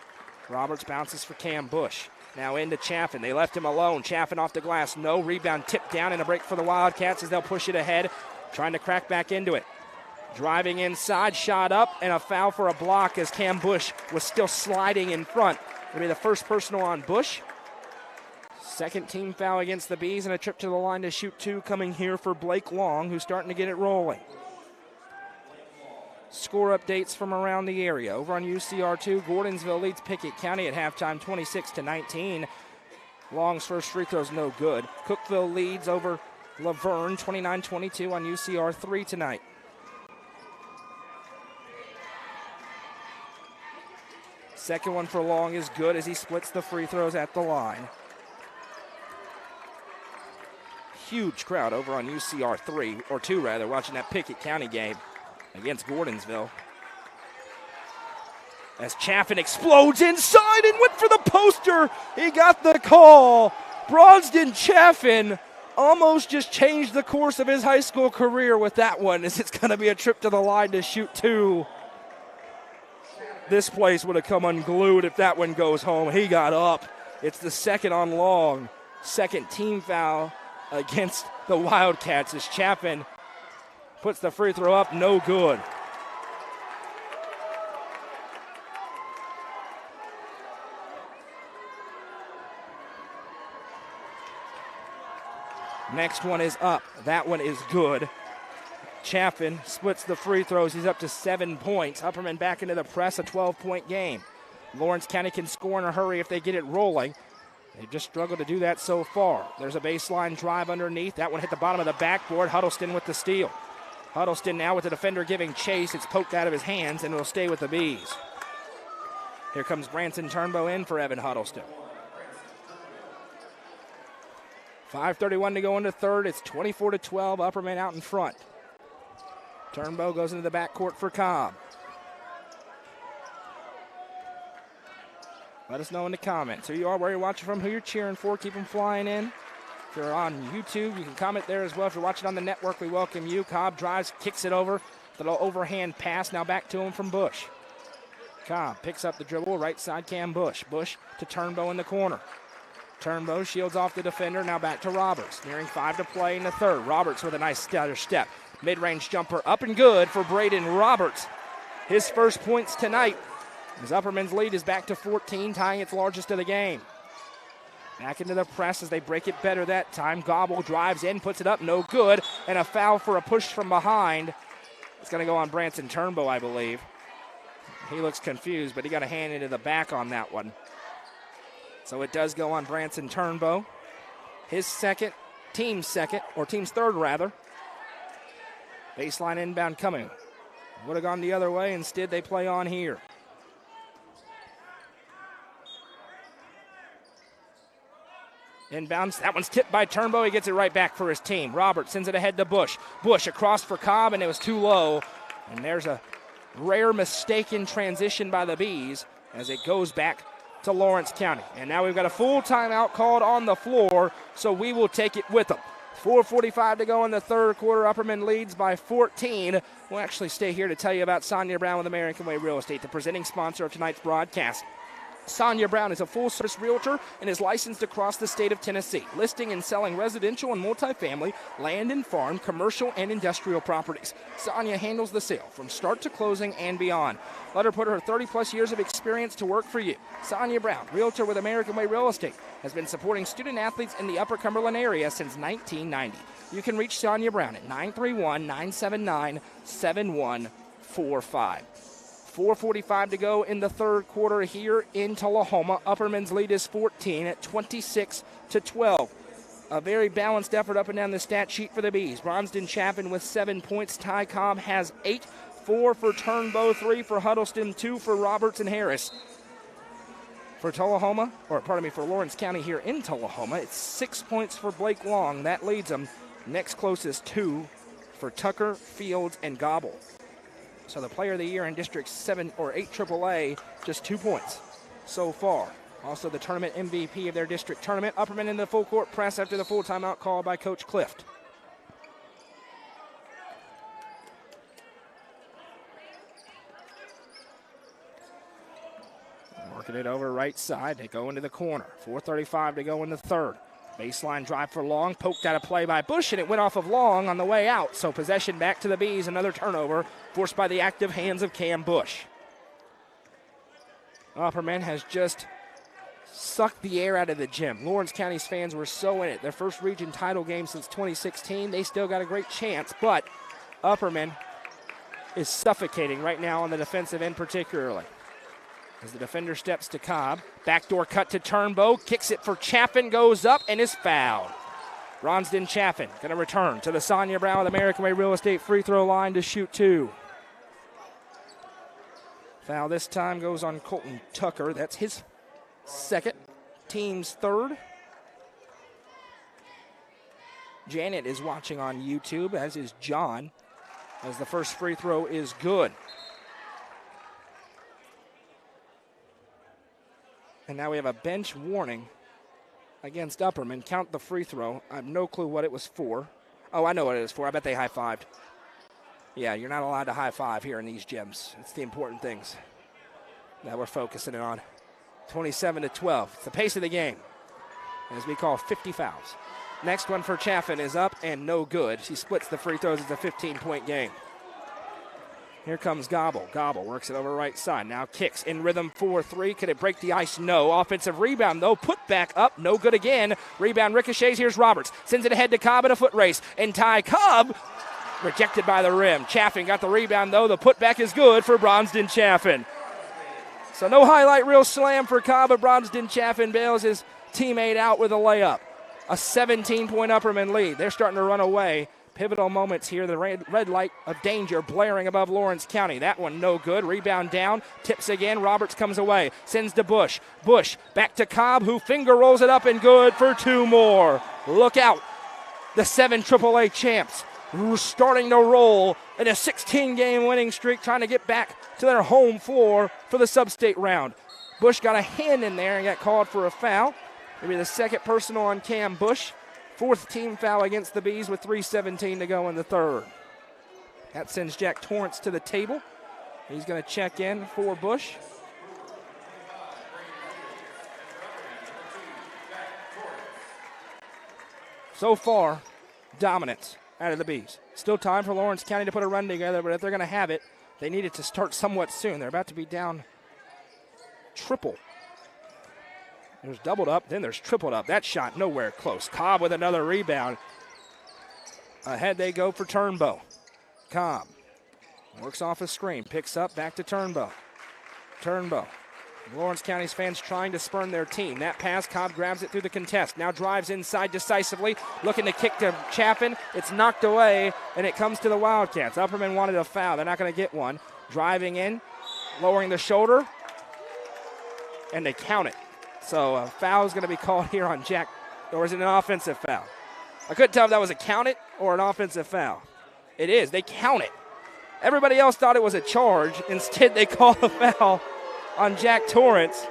Roberts bounces for Cam Bush. Now into Chaffin. They left him alone. Chaffin off the glass. No. Rebound tipped down and a break for the Wildcats as they'll push it ahead. Trying to crack back into it. Driving inside. Shot up and a foul for a block as Cam Bush was still sliding in front. It'll be the first personal on Bush. Second team foul against the Bees and a trip to the line to shoot two coming here for Blake Long, who's starting to get it rolling. Score updates from around the area. Over on UCR2, Gordonsville leads Pickett County at halftime 26-19. Long's first free throw's no good. Cookeville leads over Laverne 29-22 on UCR3 tonight. Second one for Long is good as he splits the free throws at the line. Huge crowd over on UCR3, or 2 rather, watching that Pickett County game against Gordonsville. As Chaffin explodes inside and went for the poster. He got the call. Bronston Chaffin almost just changed the course of his high school career with that one, as it's going to be a trip to the line to shoot two. This place would have come unglued if that one goes home. He got up. It's the second on Long. Second team foul against the Wildcats as Chaffin puts the free throw up, no good. Next one is up. That one is good. Chaffin splits the free throws. He's up to 7 points. Upperman back into the press, a 12-point game. Lawrence County can score in a hurry if they get it rolling. They've just struggled to do that so far. There's a baseline drive underneath. That one hit the bottom of the backboard. Huddleston with the steal. Huddleston now with the defender giving chase. It's poked out of his hands and will stay with the Bees. Here comes Branson Turnbow in for Evan Huddleston. 5:31 to go into third. It's 24-12. Upperman out in front. Turnbow goes into the backcourt for Cobb. Let us know in the comments who you are, where you're watching from, who you're cheering for. Keep them flying in. If you're on YouTube, you can comment there as well. If you're watching on the network, we welcome you. Cobb drives, kicks it over. The little overhand pass now back to him from Bush. Cobb picks up the dribble, right side Cam Bush. Bush to Turnbow in the corner. Turnbow shields off the defender, now back to Roberts. Nearing 5 to play in the third. Roberts with a nice stutter step. Mid-range jumper up and good for Braden Roberts. His first points tonight. As Upperman's lead is back to 14, tying its largest of the game. Back into the press as they break it better that time. Gobble drives in, puts it up, no good. And a foul for a push from behind. It's going to go on Branson Turnbow, I believe. He looks confused, but he got a hand into the back on that one. So it does go on Branson Turnbow. His second, team's third rather. Baseline inbound coming. Would have gone the other way. Instead, they play on here. Inbounds. That one's tipped by Turnbow. He gets it right back for his team. Roberts sends it ahead to Bush. Bush across for Cobb, and it was too low. And there's a rare mistake in transition by the Bees as it goes back to Lawrence County. And now we've got a full timeout called on the floor, so we will take it with them. 4:45 to go in the third quarter. Upperman leads by 14. We'll actually stay here to tell you about Sonja Brown with American Way Real Estate, the presenting sponsor of tonight's broadcast. Sonja Brown is a full-service realtor and is licensed across the state of Tennessee, listing and selling residential and multifamily, land and farm, commercial and industrial properties. Sonja handles the sale from start to closing and beyond. Let her put her 30-plus years of experience to work for you. Sonja Brown, realtor with American Way Real Estate, has been supporting student athletes in the Upper Cumberland area since 1990. You can reach Sonja Brown at 931-979-7145. 4:45 to go in the third quarter here in Tullahoma. Upperman's lead is 14 at 26-12. A very balanced effort up and down the stat sheet for the Bees. Bronston Chaffin with 7 points. Ty Cobb has 8. 4 for Turnbow, 3 for Huddleston, 2 for Roberts and Harris. For Tullahoma, for Lawrence County here in Tullahoma, it's 6 points for Blake Long. That leads them. Next closest 2 for Tucker, Fields, and Gobble. So the player of the year in District 7 or 8 AAA, just 2 points so far. Also the tournament MVP of their district tournament. Upperman in the full court press after the full timeout call by Coach Clift. Working it over right side. They go into the corner. 4:35 to go in the third. Baseline drive for Long, poked out of play by Bush, and it went off of Long on the way out. So possession back to the Bees, another turnover forced by the active hands of Cam Bush. Upperman has just sucked the air out of the gym. Lawrence County's fans were so in it. Their first region title game since 2016. They still got a great chance, but Upperman is suffocating right now on the defensive end particularly. As the defender steps to Cobb, backdoor cut to Turnbow, kicks it for Chaffin, goes up and is fouled. Bronston Chaffin going to return to the Sonja Brown with American Way Real Estate free throw line to shoot 2. Foul this time goes on Colton Tucker. That's his second, team's third. Janet is watching on YouTube, as is John, as the first free throw is good. And now we have a bench warning against Upperman. Count the free throw. I have no clue what it was for. Oh, I know what it is for. I bet they high-fived. Yeah, you're not allowed to high-five here in these gyms. It's the important things that we're focusing on. 27-12. It's the pace of the game, as we call 50 fouls. Next one for Chaffin is up and no good. She splits the free throws. It's a 15-point game. Here comes Gobble. Gobble works it over right side. Now kicks in rhythm 4-3. Could it break the ice? No. Offensive rebound, though. Put back up. No good again. Rebound ricochets. Here's Roberts. Sends it ahead to Cobb in a foot race. And Ty Cobb rejected by the rim. Chaffin got the rebound, though. The putback is good for Bronston Chaffin. So no highlight reel slam for Cobb, but Bronston Chaffin bails his teammate out with a layup. A 17-point Upperman lead. They're starting to run away. Pivotal moments here. The red light of danger blaring above Lawrence County. That one no good. Rebound down. Tips again. Roberts comes away. Sends to Bush. Bush back to Cobb, who finger rolls it up and good for 2 more. Look out. The 7 AAA champs starting to roll in a 16-game winning streak, trying to get back to their home floor for the sub-state round. Bush got a hand in there and got called for a foul. Maybe the second personal on Cam Bush. 4th team foul against the Bees with 3:17 to go in the third. That sends Jack Torrance to the table. He's going to check in for Bush. So far, dominance out of the Bees. Still time for Lawrence County to put a run together, but if they're going to have it, they need it to start somewhat soon. They're about to be down triple. There's doubled up, then there's tripled up. That shot nowhere close. Cobb with another rebound. Ahead they go for Turnbow. Cobb works off a screen, picks up, back to Turnbow. Turnbow. Lawrence County's fans trying to spurn their team. That pass, Cobb grabs it through the contest. Now drives inside decisively, looking to kick to Chaffin. It's knocked away, and it comes to the Wildcats. Upperman wanted a foul. They're not going to get one. Driving in, lowering the shoulder, and they count it. So a foul is going to be called here on Jack, or is it an offensive foul? I couldn't tell if that was a count it or an offensive foul. It is. They count it. Everybody else thought it was a charge. Instead, they call a foul on Jack Torrance.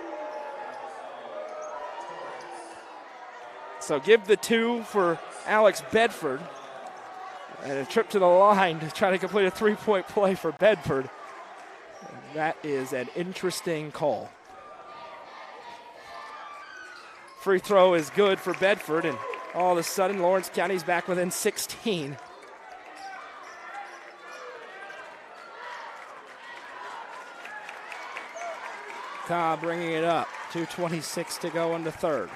So give the 2 for Alex Bedford. And a trip to the line to try to complete a 3-point play for Bedford. And that is an interesting call. Free throw is good for Bedford, and all of a sudden Lawrence County's back within 16. Cobb bringing it up. 2:26 to go in the third.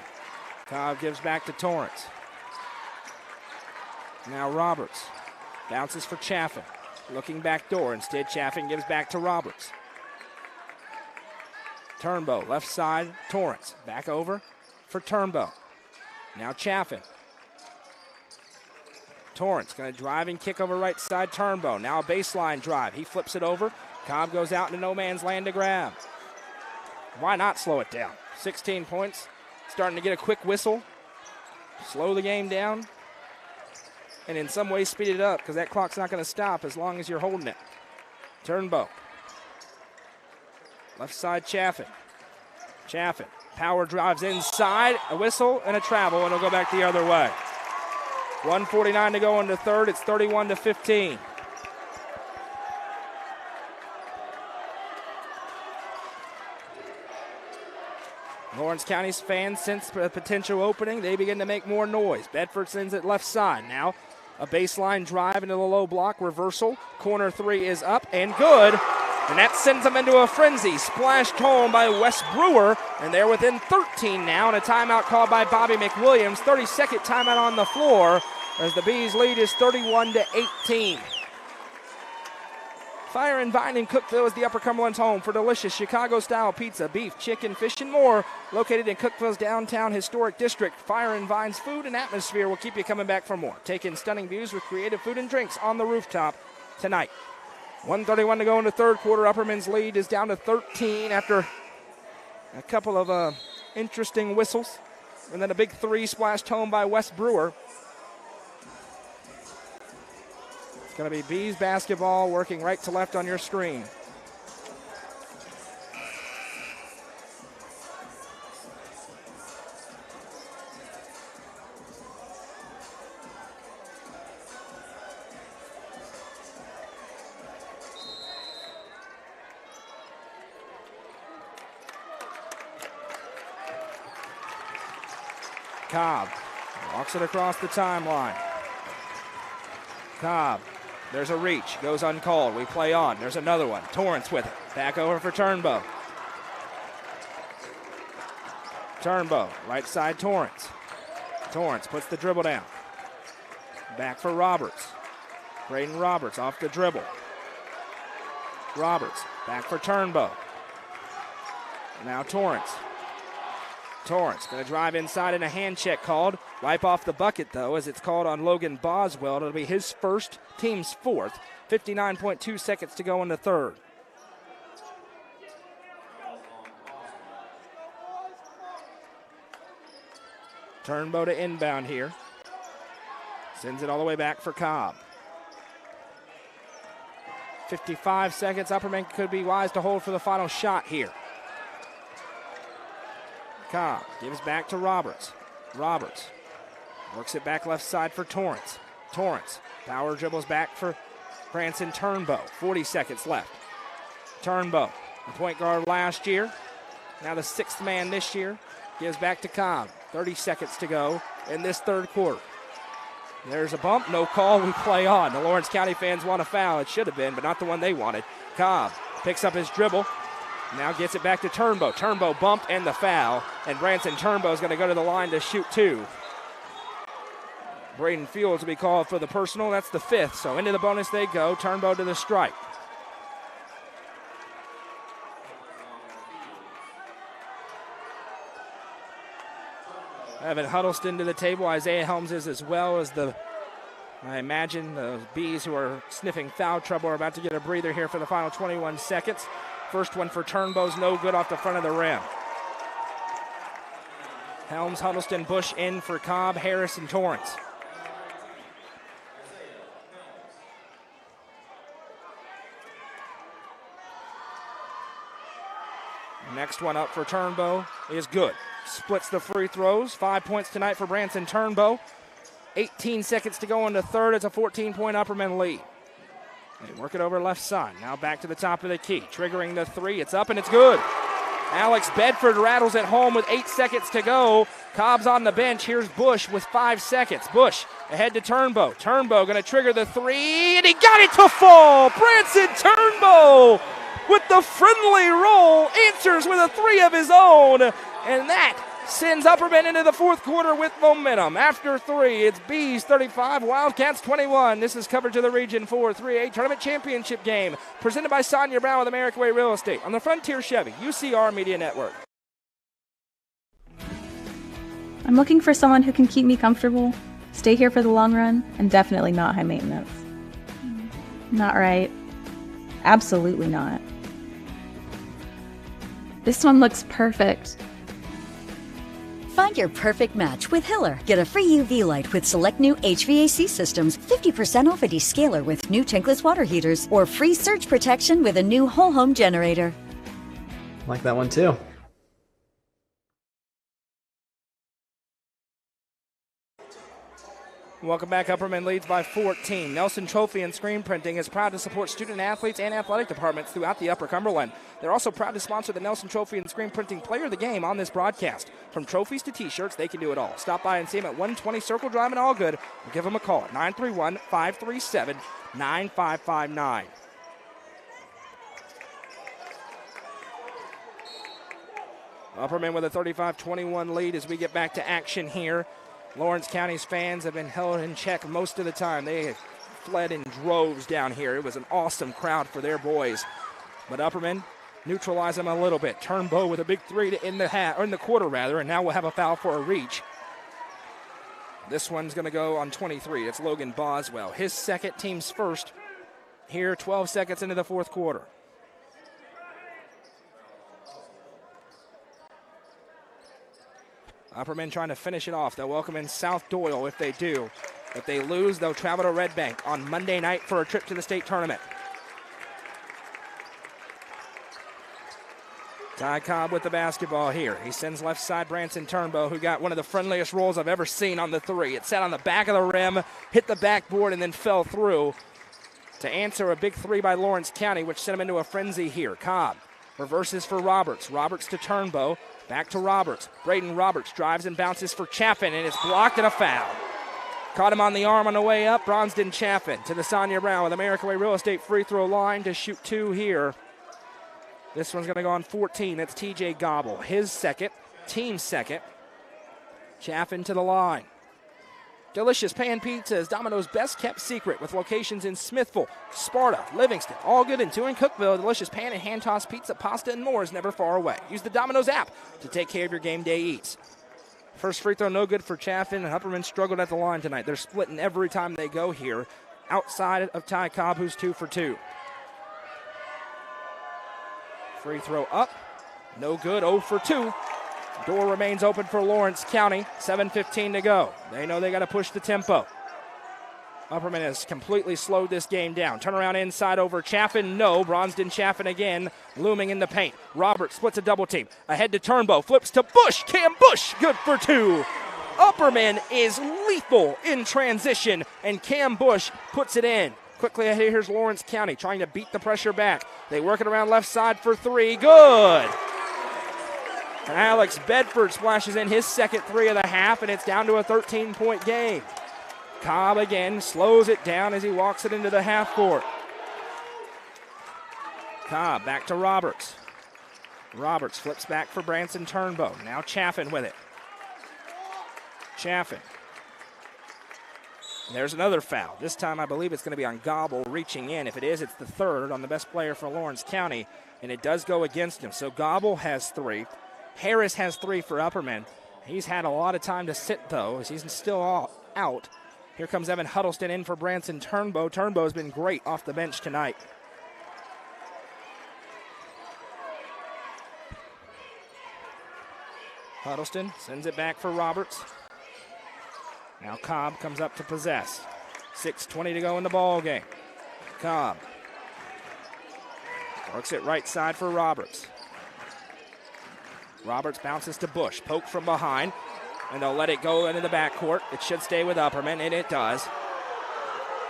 Cobb gives back to Torrance. Now Roberts bounces for Chaffin. Looking back door. Instead, Chaffin gives back to Roberts. Turnbow, left side, Torrance. Back over for Turnbow. Now Chaffin. Torrance going to drive and kick over right side, Turnbow. Now a baseline drive. He flips it over. Cobb goes out into no man's land to grab. Why not slow it down? 16 points. Starting to get a quick whistle. Slow the game down. And in some ways speed it up because that clock's not going to stop as long as you're holding it. Turnbow. Left side, Chaffin. Chaffin. Power drives inside. A whistle and a travel, and it'll go back the other way. 1:49 to go in the third. It's 31-15. Lawrence County's fans sense the potential opening. They begin to make more noise. Bedford sends it left side. Now a baseline drive into the low block. Reversal. Corner three is up and good. And that sends them into a frenzy. Splashed home by Wes Brewer. And they're within 13 now. And a timeout called by Bobby McWilliams. 32nd timeout on the floor as the Bees lead is 31-18. Fire and Vine in Cookeville is the Upper Cumberland's home for delicious Chicago-style pizza, beef, chicken, fish, and more. Located in Cookeville's downtown historic district, Fire and Vine's food and atmosphere will keep you coming back for more. Take in stunning views with creative food and drinks on the rooftop tonight. 1:31 to go in the third quarter. Upperman's lead is down to 13 after a couple of interesting whistles. And then a big three splashed home by Wes Brewer. Going to be Bees basketball working right to left on your screen. Cobb walks it across the timeline. Cobb. There's a reach, goes uncalled. We play on. There's another one. Torrance with it. Back over for Turnbow. Turnbow, right side Torrance. Torrance puts the dribble down. Back for Roberts. Braden Roberts off the dribble. Roberts, back for Turnbow. Now Torrance. Torrance going to drive inside and a hand check called. Wipe off the bucket, though, as it's called on Logan Boswell. It'll be his first, team's fourth. 59.2 seconds to go in the third. Turnbow to inbound here. Sends it all the way back for Cobb. 55 seconds. Upperman could be wise to hold for the final shot here. Cobb gives back to Roberts. Roberts works it back left side for Torrance. Torrance power dribbles back for Branson Turnbow. 40 seconds left. Turnbow, the point guard last year, now the sixth man this year, gives back to Cobb. 30 seconds to go in this third quarter. There's a bump, no call, we play on. The Lawrence County fans want a foul. It should have been, but not the one they wanted. Cobb picks up his dribble. Now gets it back to Turnbow. Turnbow bumped and the foul. And Branson Turnbow is going to go to the line to shoot two. Braden Fields will be called for the personal. That's the fifth. So into the bonus they go. Turnbow to the strike. Evan Huddleston to the table. Isaiah Helms is as well as I imagine the Bees who are sniffing foul trouble are about to get a breather here for the final 21 seconds. First one for Turnbow's no good off the front of the rim. Helms, Huddleston, Bush in for Cobb, Harris, and Torrance. Next one up for Turnbow is good. Splits the free throws. 5 points tonight for Branson Turnbow. 18 seconds to go in the third. It's a 14-point Upperman lead. They work it over left side. Now back to the top of the key. Triggering the three. It's up and it's good. Alex Bedford rattles it home with 8 seconds to go. Cobb's on the bench. Here's Bush with 5 seconds. Bush ahead to Turnbow. Turnbow going to trigger the three, and he got it to fall. Branson Turnbow with the friendly roll answers with a three of his own, and that sends Upperman into the fourth quarter with momentum. After three, it's Bees 35, Wildcats 21. This is coverage of the Region 4 3A Tournament Championship game presented by Sonja Brown with American Way Real Estate on the Frontier Chevy UCR Media Network. I'm looking for someone who can keep me comfortable, stay here for the long run, and definitely not high maintenance. Not right. Absolutely not. This one looks perfect. Find your perfect match with Hiller. Get a free UV light with select new HVAC systems, 50% off a descaler with new tankless water heaters, or free surge protection with a new whole home generator. Like that one too. Welcome back. Upperman leads by 14. Nelson Trophy and Screen Printing is proud to support student athletes and athletic departments throughout the Upper Cumberland. They're also proud to sponsor the Nelson Trophy and Screen Printing Player of the Game on this broadcast. From trophies to t-shirts, they can do it all. Stop by and see them at 120 Circle Drive in Allgood, or give them a call at 931-537-9559. Upperman with a 35-21 lead as we get back to action here. Lawrence County's fans have been held in check most of the time. They have fled in droves down here. It was an awesome crowd for their boys. But Upperman neutralize them a little bit. Turnbow with a big three to end the quarter, and now we'll have a foul for a reach. This one's going to go on 23. It's Logan Boswell. His second, team's first. Here, 12 seconds into the fourth quarter. Upperman trying to finish it off. They'll welcome in South Doyle if they do. If they lose, they'll travel to Red Bank on Monday night for a trip to the state tournament. Ty Cobb with the basketball here. He sends left side Branson Turnbow, who got one of the friendliest rolls I've ever seen on the three. It sat on the back of the rim, hit the backboard, and then fell through to answer a big three by Lawrence County, which sent him into a frenzy here. Cobb reverses for Roberts. Roberts to Turnbow. Back to Roberts. Braden Roberts drives and bounces for Chaffin, and it's blocked and a foul. Caught him on the arm on the way up. Bronston Chaffin to the Sonja Brown with American Way Real Estate free throw line to shoot two here. This one's going to go on 14. That's TJ Gobble. His second, team second. Chaffin to the line. Delicious Pan Pizza is Domino's best kept secret with locations in Smithville, Sparta, Livingston, Allgood, and two in Cookville. Delicious pan and hand-tossed pizza, pasta, and more is never far away. Use the Domino's app to take care of your game day eats. First free throw no good for Chaffin, and Upperman struggled at the line tonight. They're splitting every time they go here outside of Ty Cobb, who's 2 for 2. Free throw up, no good, 0 for 2. Door remains open for Lawrence County, 7:15 to go. They know they got to push the tempo. Upperman has completely slowed this game down. Turnaround inside over Chaffin, no. Bronston Chaffin again, looming in the paint. Roberts splits a double team. Ahead to Turnbow, flips to Bush. Cam Bush, good for 2. Upperman is lethal in transition, and Cam Bush puts it in. Quickly ahead, here's Lawrence County trying to beat the pressure back. They work it around left side for 3, good. And Alex Bedford splashes in his second 3 of the half, and it's down to a 13-point game. Cobb again slows it down as he walks it into the half court. Cobb back to Roberts. Roberts flips back for Branson Turnbow. Now Chaffin with it. Chaffin. There's another foul. This time I believe it's going to be on Gobble reaching in. If it is, it's the third on the best player for Lawrence County, and it does go against him. So Gobble has 3. Harris has 3 for Upperman. He's had a lot of time to sit, though, as he's still out. Here comes Evan Huddleston in for Branson Turnbow. Turnbow's been great off the bench tonight. Huddleston sends it back for Roberts. Now Cobb comes up to possess. 6:20 to go in the ball game. Cobb works it right side for Roberts. Roberts bounces to Bush. Poke from behind, and they'll let it go into the backcourt. It should stay with Upperman, and it does.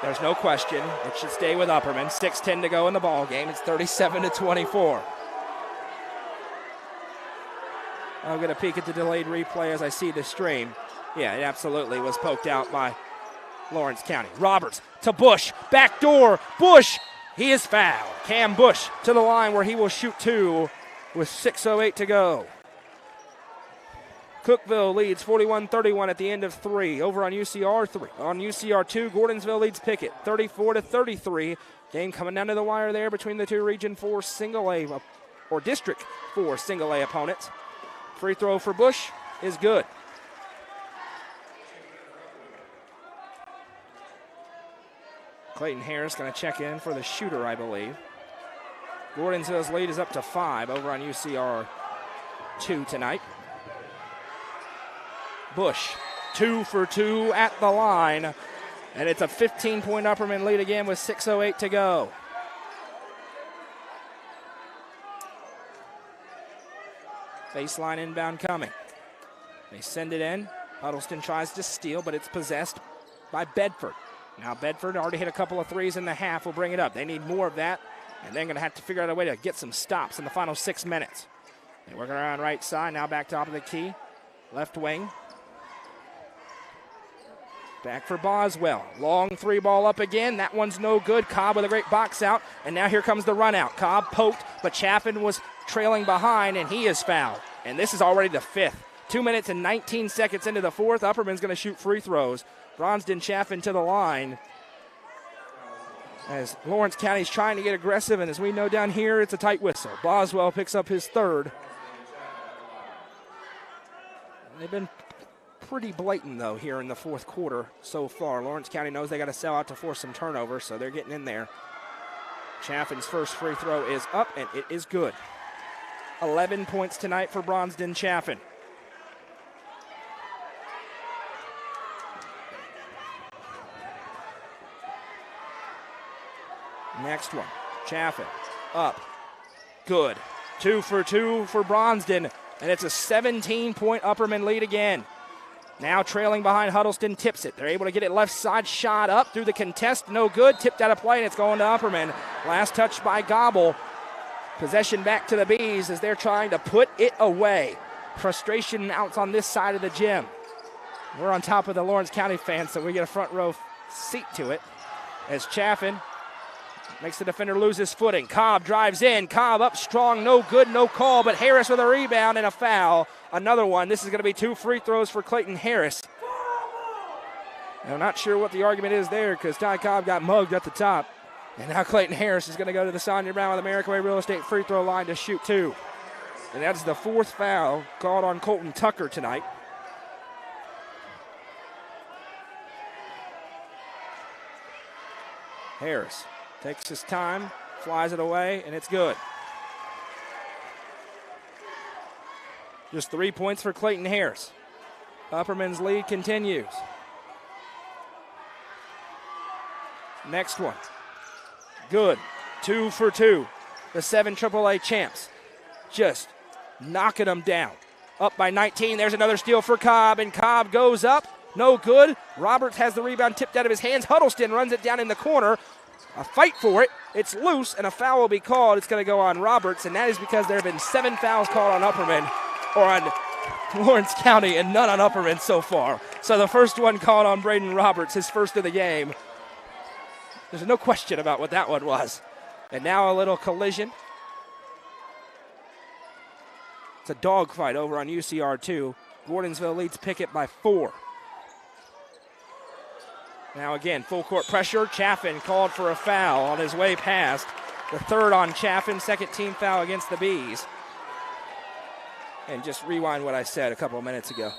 There's no question. It should stay with Upperman. 6:10 to go in the ball game. It's 37-24. I'll get a peek at the delayed replay as I see the stream. Yeah, it absolutely was poked out by Lawrence County. Roberts to Bush, back door, Bush, he is fouled. Cam Bush to the line where he will shoot 2 with 6:08 to go. Cookeville leads 41-31 at the end of 3 over on UCR 3. On UCR 2, Gordonsville leads Pickett 34-33. Game coming down to the wire there between the two Region 4 single A or District 4 single A opponents. Free throw for Bush is good. Clayton Harris going to check in for the shooter, I believe. Gordonsville's lead is up to 5 over on UCR 2 tonight. Bush, 2 for 2 at the line. And it's a 15-point Upperman lead again with 6:08 to go. Baseline inbound coming. They send it in. Huddleston tries to steal, but it's possessed by Bedford. Now Bedford already hit a couple of threes in the half. Will bring it up. They need more of that, and they're going to have to figure out a way to get some stops in the final 6 minutes. They work around right side. Now back top of the key. Left wing. Back for Boswell. Long 3 ball up again. That one's no good. Cobb with a great box out. And now here comes the run out. Cobb poked, but Chaffin was trailing behind, and he is fouled. And this is already the 5th. 2 minutes and 19 seconds into the 4th. Upperman's going to shoot free throws. Bronston Chaffin to the line. As Lawrence County's trying to get aggressive, and as we know down here, it's a tight whistle. Boswell picks up his 3rd. They've been pretty blatant, though, here in the 4th quarter so far. Lawrence County knows they got to sell out to force some turnovers, so they're getting in there. Chaffin's first free throw is up, and it is good. 11 points tonight for Bronston Chaffin. Next one, Chaffin, up, good. 2 for 2 for Bronston, and it's a 17-point Upperman lead again. Now trailing behind Huddleston, tips it. They're able to get it left side, shot up through the contest, no good. Tipped out of play, and it's going to Upperman. Last touch by Gobble. Possession back to the Bees as they're trying to put it away. Frustration out on this side of the gym. We're on top of the Lawrence County fans, so we get a front row seat to it. As Chaffin makes the defender lose his footing. Cobb drives in. Cobb up strong, no good, no call, but Harris with a rebound and a foul. Another one. This is going to be 2 free throws for Clayton Harris. I'm not sure what the argument is there because Ty Cobb got mugged at the top. And now Clayton Harris is going to go to the Sonja Brown with American Way Real Estate free throw line to shoot 2. And that's the 4th foul called on Colton Tucker tonight. Harris takes his time, flies it away, and it's good. Just 3 points for Clayton Harris. Upperman's lead continues. Next one. Good. 2 for 2. The 7 AAA champs just knocking them down. Up by 19. There's another steal for Cobb, and Cobb goes up. No good. Roberts has the rebound tipped out of his hands. Huddleston runs it down in the corner. A fight for it. It's loose, and a foul will be called. It's going to go on Roberts, and that is because there have been 7 fouls called on Upperman, or on Lawrence County, and none on Upperman so far. So the first one called on Braden Roberts, his first of the game. There's no question about what that one was. And now a little collision. It's a dogfight over on UCR 2. Gordonsville leads Pickett by 4. Now again, full court pressure. Chaffin called for a foul on his way past. The 3rd on Chaffin, 2nd team foul against the Bees. And just rewind what I said a couple of minutes ago.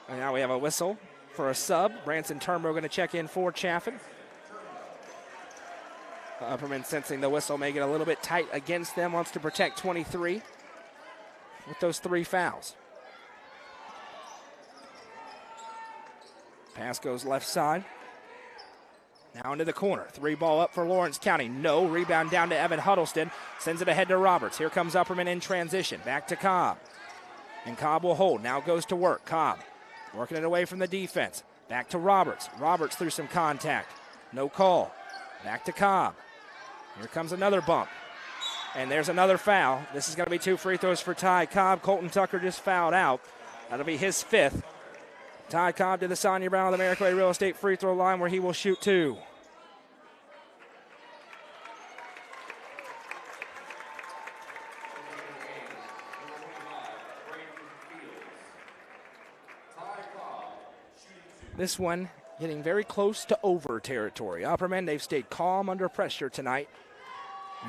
And now we have a whistle for a sub. Branson Turnbow going to check in for Chaffin. Upperman sensing the whistle may get a little bit tight against them, wants to protect 23 with those 3 fouls. Pass goes left side. Now into the corner. 3 ball up for Lawrence County. No. Rebound down to Evan Huddleston. Sends it ahead to Roberts. Here comes Upperman in transition. Back to Cobb. And Cobb will hold. Now goes to work. Cobb working it away from the defense. Back to Roberts. Roberts through some contact. No call. Back to Cobb. Here comes another bump. And there's another foul. This is going to be 2 free throws for Ty Cobb. Colton Tucker just fouled out. That'll be his 5th. Ty Cobb to the Sonja Brown of the American Way Real Estate free throw line where he will shoot 2. This one getting very close to over territory. Upperman, they've stayed calm under pressure tonight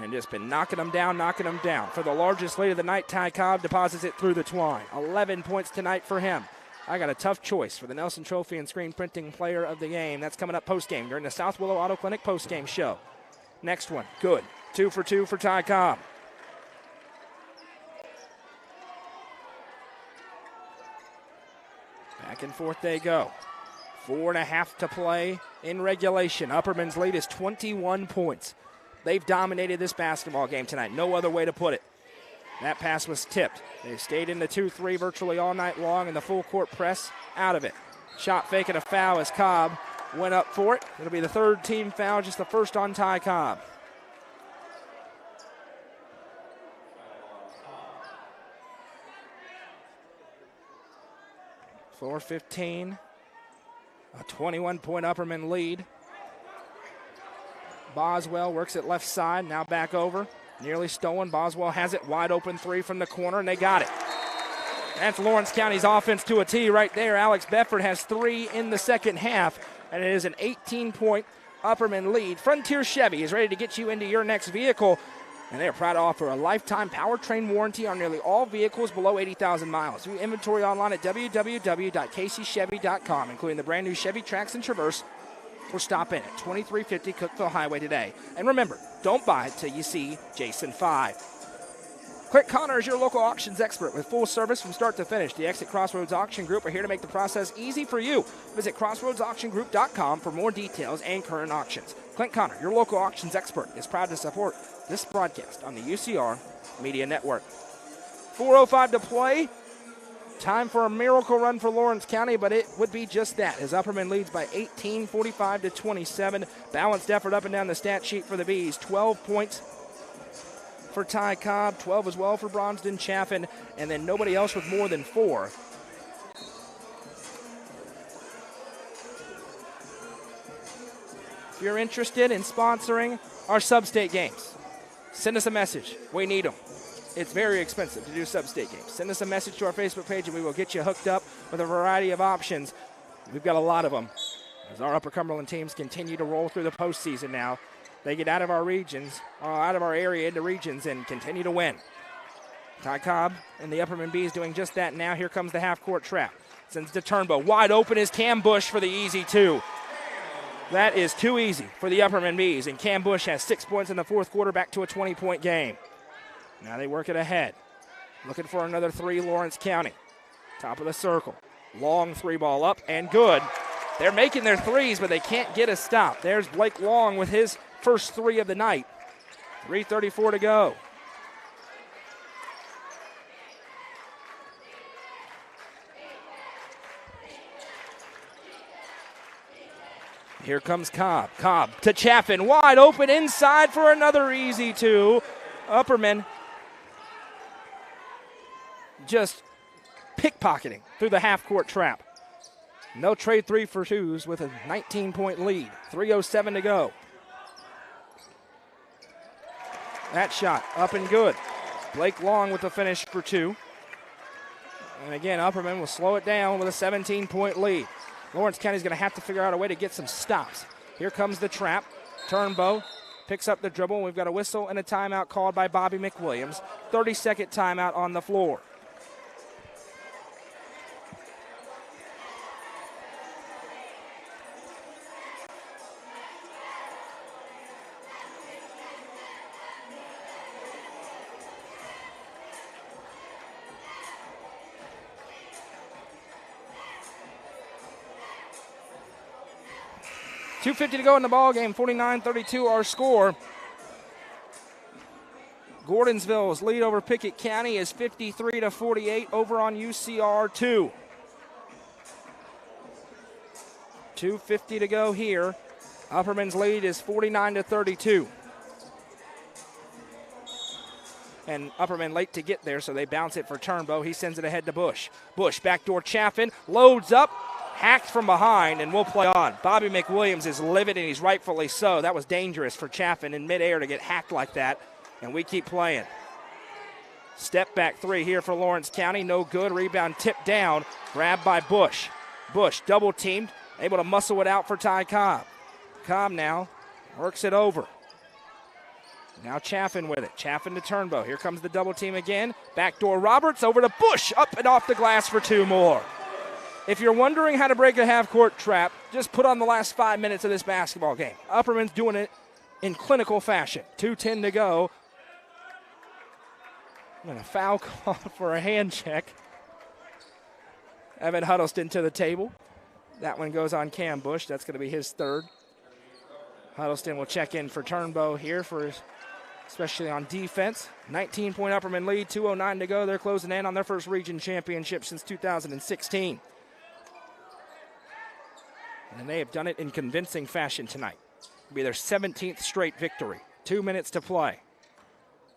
and just been knocking them down. For the largest lead of the night, Ty Cobb deposits it through the twine. 11 points tonight for him. I got a tough choice for the Nelson Trophy and Screen Printing Player of the Game. That's coming up postgame during the South Willow Auto Clinic postgame show. Next one, good. 2 for 2 for Ty Cobb. Back and forth they go. 4.5 to play in regulation. Upperman's lead is 21 points. They've dominated this basketball game tonight. No other way to put it. That pass was tipped. They stayed in the 2-3 virtually all night long, and the full court press out of it. Shot fake and a foul as Cobb went up for it. It'll be the 3rd team foul, just the 1st on Ty Cobb. .415. A 21-point Upperman lead. Boswell works it left side, now back over. Nearly stolen. Boswell has it. Wide open 3 from the corner, and they got it. That's Lawrence County's offense to a T right there. Alex Bedford has 3 in the second half, and it is an 18-point Upperman lead. Frontier Chevy is ready to get you into your next vehicle, and they're proud to offer a lifetime powertrain warranty on nearly all vehicles below 80,000 miles. View inventory online at www.kcchevy.com, including the brand new Chevy Trax and Traverse, or stop in at 2350 Cookeville Highway today. And remember, don't buy it till you see Jason 5. Clint Connor is your local auctions expert with full service from start to finish. The Exit Crossroads Auction Group are here to make the process easy for you. Visit crossroadsauctiongroup.com for more details and current auctions. Clint Connor, your local auctions expert, is proud to support this broadcast on the UCR Media Network. 4:05 to play. Time for a miracle run for Lawrence County, but it would be just that, as Upperman leads by 18, 45-27. Balanced effort up and down the stat sheet for the Bees. 12 points for Ty Cobb, 12 as well for Bronston Chaffin, and then nobody else with more than 4. If you're interested in sponsoring our sub-state games, send us a message. We need them. It's very expensive to do sub-state games. Send us a message to our Facebook page, and we will get you hooked up with a variety of options. We've got a lot of them. As our Upper Cumberland teams continue to roll through the postseason now, they get out of our regions, out of our area into regions, and continue to win. Ty Cobb and the Upperman Bees doing just that now. Here comes the half-court trap. Sends to Turnbow. Wide open is Cam Bush for the easy 2. That is too easy for the Upperman Bees, and Cam Bush has 6 points in the 4th quarter, back to a 20-point game. Now they work it ahead. Looking for another 3, Lawrence County. Top of the circle. Long 3 ball up and good. They're making their threes, but they can't get a stop. There's Blake Long with his first 3 of the night. 3:34 to go. Here comes Cobb. Cobb to Chaffin. Wide open inside for another easy 2. Upperman just pickpocketing through the half-court trap. No trade 3 for 2s with a 19-point lead. 3:07 to go. That shot up and good. Blake Long with the finish for 2. And again, Upperman will slow it down with a 17-point lead. Lawrence County's going to have to figure out a way to get some stops. Here comes the trap. Turnbow picks up the dribble. We've got a whistle and a timeout called by Bobby McWilliams. 30-second timeout on the floor. .250 to go in the ball game. 49-32 our score. Gordonsville's lead over Pickett County is 53-48 over on UCR 2. 2:50 to go here. Upperman's lead is 49-32. and Upperman late to get there, so they bounce it for Turnbow. He sends it ahead to Bush. Bush, backdoor Chaffin, loads up, hacked from behind, and we'll play on. Bobby McWilliams is livid, and he's rightfully so. That was dangerous for Chaffin in midair to get hacked like that, and we keep playing. Step back three here for Lawrence County. No good. Rebound tipped down. Grabbed by Bush. Bush double teamed. Able to muscle it out for Ty Cobb. Cobb now works it over. Now Chaffin with it. Chaffin to Turnbow. Here comes the double team again. Backdoor Roberts over to Bush. Up and off the glass for two more. If you're wondering how to break a half-court trap, just put on the last 5 minutes of this basketball game. Upperman's doing it in clinical fashion. 2:10 to go. And a foul call for a hand check. Evan Huddleston to the table. That one goes on Cam Bush. That's going to be his third. Huddleston will check in for Turnbow here, especially on defense. 19-point Upperman lead, 2:09 to go. They're closing in on their first region championship since 2016. And they have done it in convincing fashion tonight. It'll be their 17th straight victory. 2 minutes to play.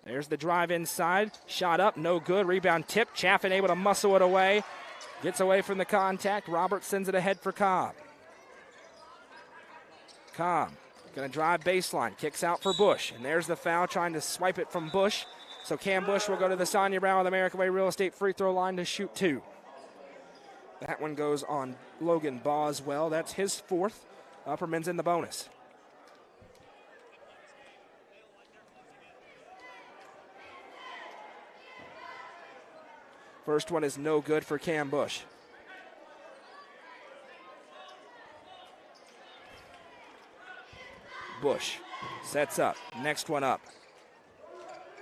There's the drive inside. Shot up, no good. Rebound tip. Chaffin able to muscle it away. Gets away from the contact. Roberts sends it ahead for Cobb. Cobb going to drive baseline. Kicks out for Bush. And there's the foul, trying to swipe it from Bush. So Cam Bush will go to the Sonja Brown with American Way Real Estate free throw line to shoot two. That one goes on Logan Boswell. That's his fourth. Upperman's in the bonus. First one is no good for Cam Bush. Bush sets up. Next one up.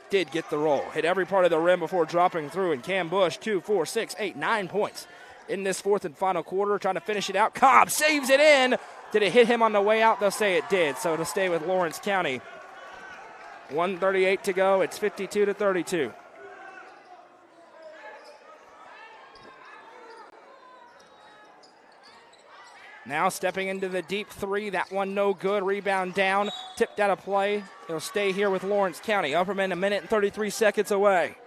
Did get the roll. Hit every part of the rim before dropping through. And Cam Bush, 2, 4, 6, 8, 9 points in this fourth and final quarter. Trying to finish it out. Cobb saves it in. Did it hit him on the way out? They'll say it did. So it'll stay with Lawrence County. 1:38 to go. It's 52-32. Now stepping into the deep three. That one no good. Rebound down. Tipped out of play. It'll stay here with Lawrence County. Upperman 1 minute and 33 seconds away.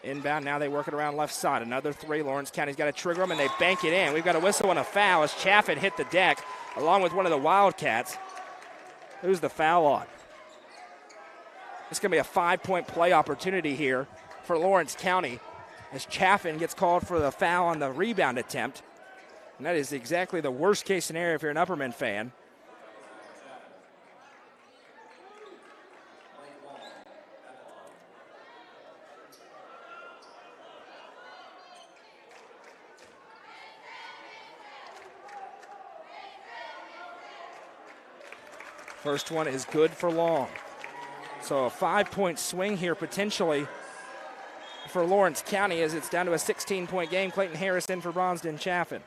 Inbound. Now they work it around left side. Another three. Lawrence County's got to trigger them, and they bank it in. We've got a whistle and a foul as Chaffin hit the deck along with one of the Wildcats. Who's the foul on? It's going to be a 5-point play opportunity here for Lawrence County as Chaffin gets called for the foul on the rebound attempt. And that is exactly the worst case scenario if you're an Upperman fan. First one is good for Long. So a 5-point swing here potentially for Lawrence County as it's down to a 16-point game. Clayton Harris in for Bronston Chaffin.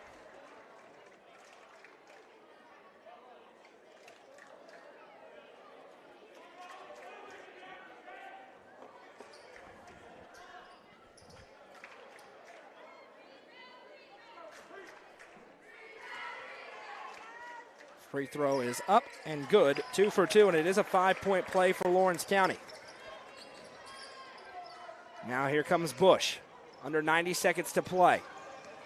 Free throw is up and good. 2 for 2, and it is a 5-point play for Lawrence County. Now here comes Bush. Under 90 seconds to play.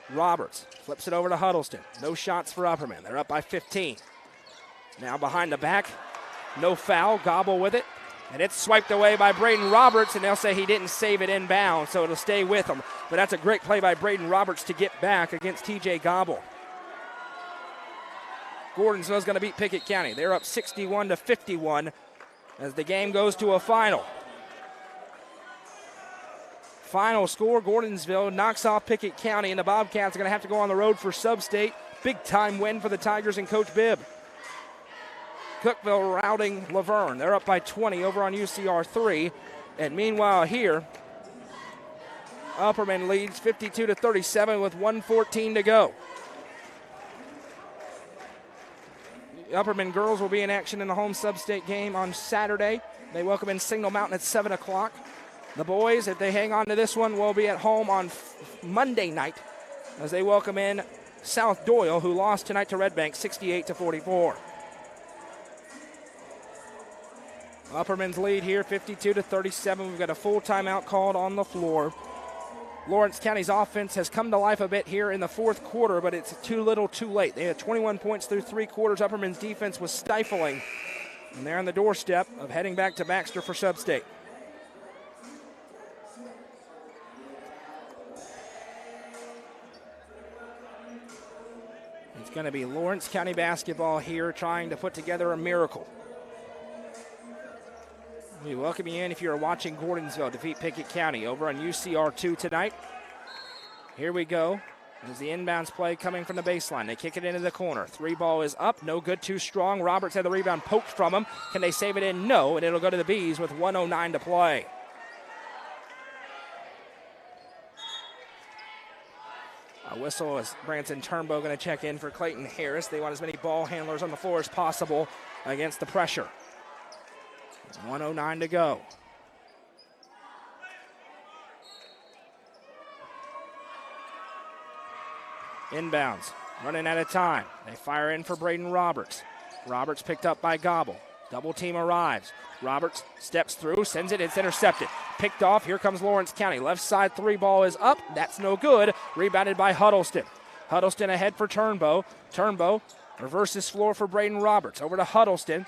Roberts flips it over to Huddleston. No shots for Upperman. They're up by 15. Now behind the back. No foul. Gobble with it. And it's swiped away by Braden Roberts, and they'll say he didn't save it inbound, so it'll stay with him. But that's a great play by Braden Roberts to get back against TJ Gobble. Gordonsville's going to beat Pickett County. They're up 61-51 as the game goes to a final. Final score, Gordonsville knocks off Pickett County, and the Bobcats are going to have to go on the road for Sub-State. Big-time win for the Tigers and Coach Bibb. Cookeville routing Laverne. They're up by 20 over on UCR 3. And meanwhile here, Upperman leads 52-37 with 1:14 to go. The Upperman girls will be in action in the home Sub-State game on Saturday. They welcome in Signal Mountain at 7 o'clock. The boys, if they hang on to this one, will be at home on Monday night as they welcome in South Doyle, who lost tonight to Red Bank 68-44. Upperman's lead here, 52-37. We've got a full timeout called on the floor. Lawrence County's offense has come to life a bit here in the fourth quarter, but it's too little too late. They had 21 points through 3 quarters. Upperman's defense was stifling, and they're on the doorstep of heading back to Baxter for Sub-State. It's going to be Lawrence County basketball here trying to put together a miracle. We welcome you in if you're watching Gordonsville defeat Pickett County over on UCR2 tonight. Here we go. There's the inbounds play coming from the baseline. They kick it into the corner. 3 ball is up. No good, too strong. Roberts had the rebound poked from him. Can they save it in? No, and it'll go to the Bees with 1:09 to play. A whistle as Branson Turnbow going to check in for Clayton Harris. They want as many ball handlers on the floor as possible against the pressure. 1:09 to go. Inbounds, running out of time. They fire in for Braden Roberts. Roberts picked up by Gobble. Double team arrives. Roberts steps through, sends it, it's intercepted. Picked off, here comes Lawrence County. Left side 3 ball is up, that's no good. Rebounded by Huddleston. Huddleston ahead for Turnbow. Turnbow reverses floor for Braden Roberts. Over to Huddleston.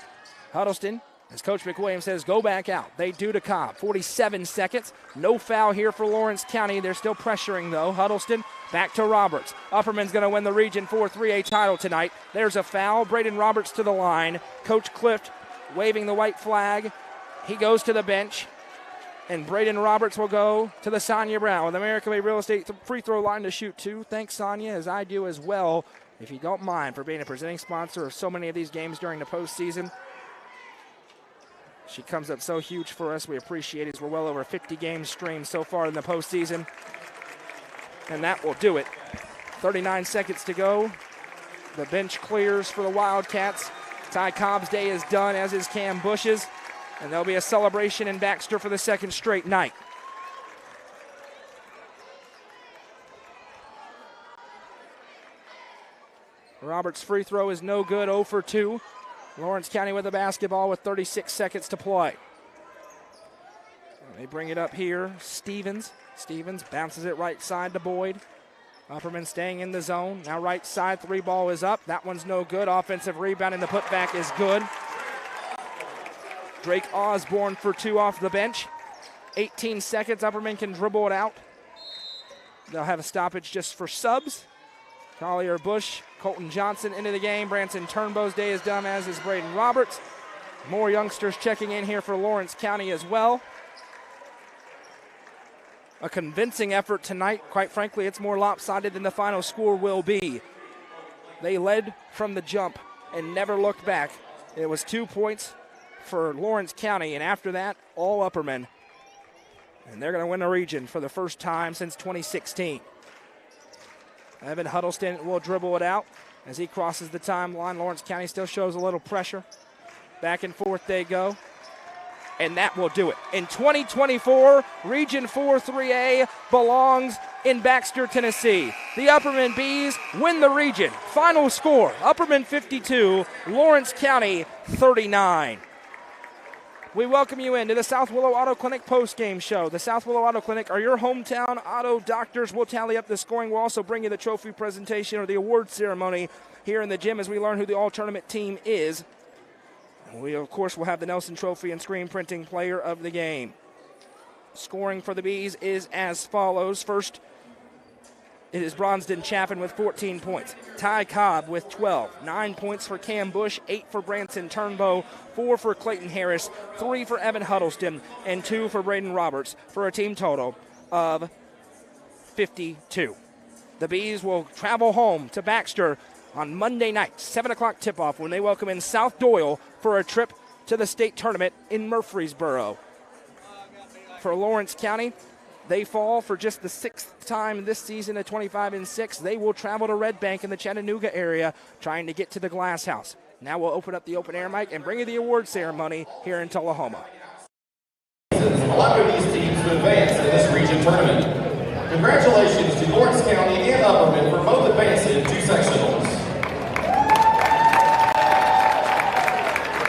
Huddleston, as Coach McWilliams says, go back out. They do to Cobb. 47 seconds. No foul here for Lawrence County. They're still pressuring, though. Huddleston back to Roberts. Upperman's going to win the Region 4 3A title tonight. There's a foul. Braden Roberts to the line. Coach Clift waving the white flag. He goes to the bench. And Braden Roberts will go to the Sonja Brown with American Made Real Estate free throw line to shoot 2. Thanks, Sonja, as I do as well, if you don't mind, for being a presenting sponsor of so many of these games during the postseason. She comes up so huge for us. We appreciate it. We're well over 50 games streamed so far in the postseason. And that will do it. 39 seconds to go. The bench clears for the Wildcats. Ty Cobb's day is done, as is Cam Bush's. And there'll be a celebration in Baxter for the second straight night. Roberts' free throw is no good, 0 for 2. Lawrence County with the basketball with 36 seconds to play. They bring it up here. Stevens bounces it right side to Boyd. Upperman staying in the zone. Now right side, 3 ball is up. That one's no good. Offensive rebound and the putback is good. Drake Osborne for 2 off the bench. 18 seconds. Upperman can dribble it out. They'll have a stoppage just for subs. Collier Bush, Colton Johnson into the game. Branson Turnbow's day is done, as is Braden Roberts. More youngsters checking in here for Lawrence County as well. A convincing effort tonight. Quite frankly, it's more lopsided than the final score will be. They led from the jump and never looked back. It was 2 points for Lawrence County, and after that, all Upperman. And they're going to win the region for the first time since 2016. Evan Huddleston will dribble it out as he crosses the timeline. Lawrence County still shows a little pressure. Back and forth they go. And that will do it. In 2024, Region 4 3A belongs in Baxter, Tennessee. The Upperman Bees win the region. Final score, Upperman 52, Lawrence County 39. We welcome you into the South Willow Auto Clinic postgame show. The South Willow Auto Clinic are your hometown auto doctors. We'll tally up the scoring. We'll also bring you the trophy presentation or the award ceremony here in the gym as we learn who the all-tournament team is. We, of course, will have the Nelson Trophy and screen printing player of the game. Scoring for the Bees is as follows. First, it is Bronsden Chaffin with 14 points. Ty Cobb with 12. 9 points for Cam Bush, 8 for Branson Turnbow, 4 for Clayton Harris, 3 for Evan Huddleston, and 2 for Braden Roberts for a team total of 52. The Bees will travel home to Baxter on Monday night, 7 o'clock tip-off, when they welcome in South Doyle for a trip to the state tournament in Murfreesboro. For Lawrence County, they fall for just the 6th time this season at 25-6. They will travel to Red Bank in the Chattanooga area trying to get to the Glass House. Now we'll open up the open air mic and bring you the award ceremony here in Tullahoma. Allowing these teams to advance in this region tournament. Congratulations to Lawrence County and Upperman for both advancing to sectionals.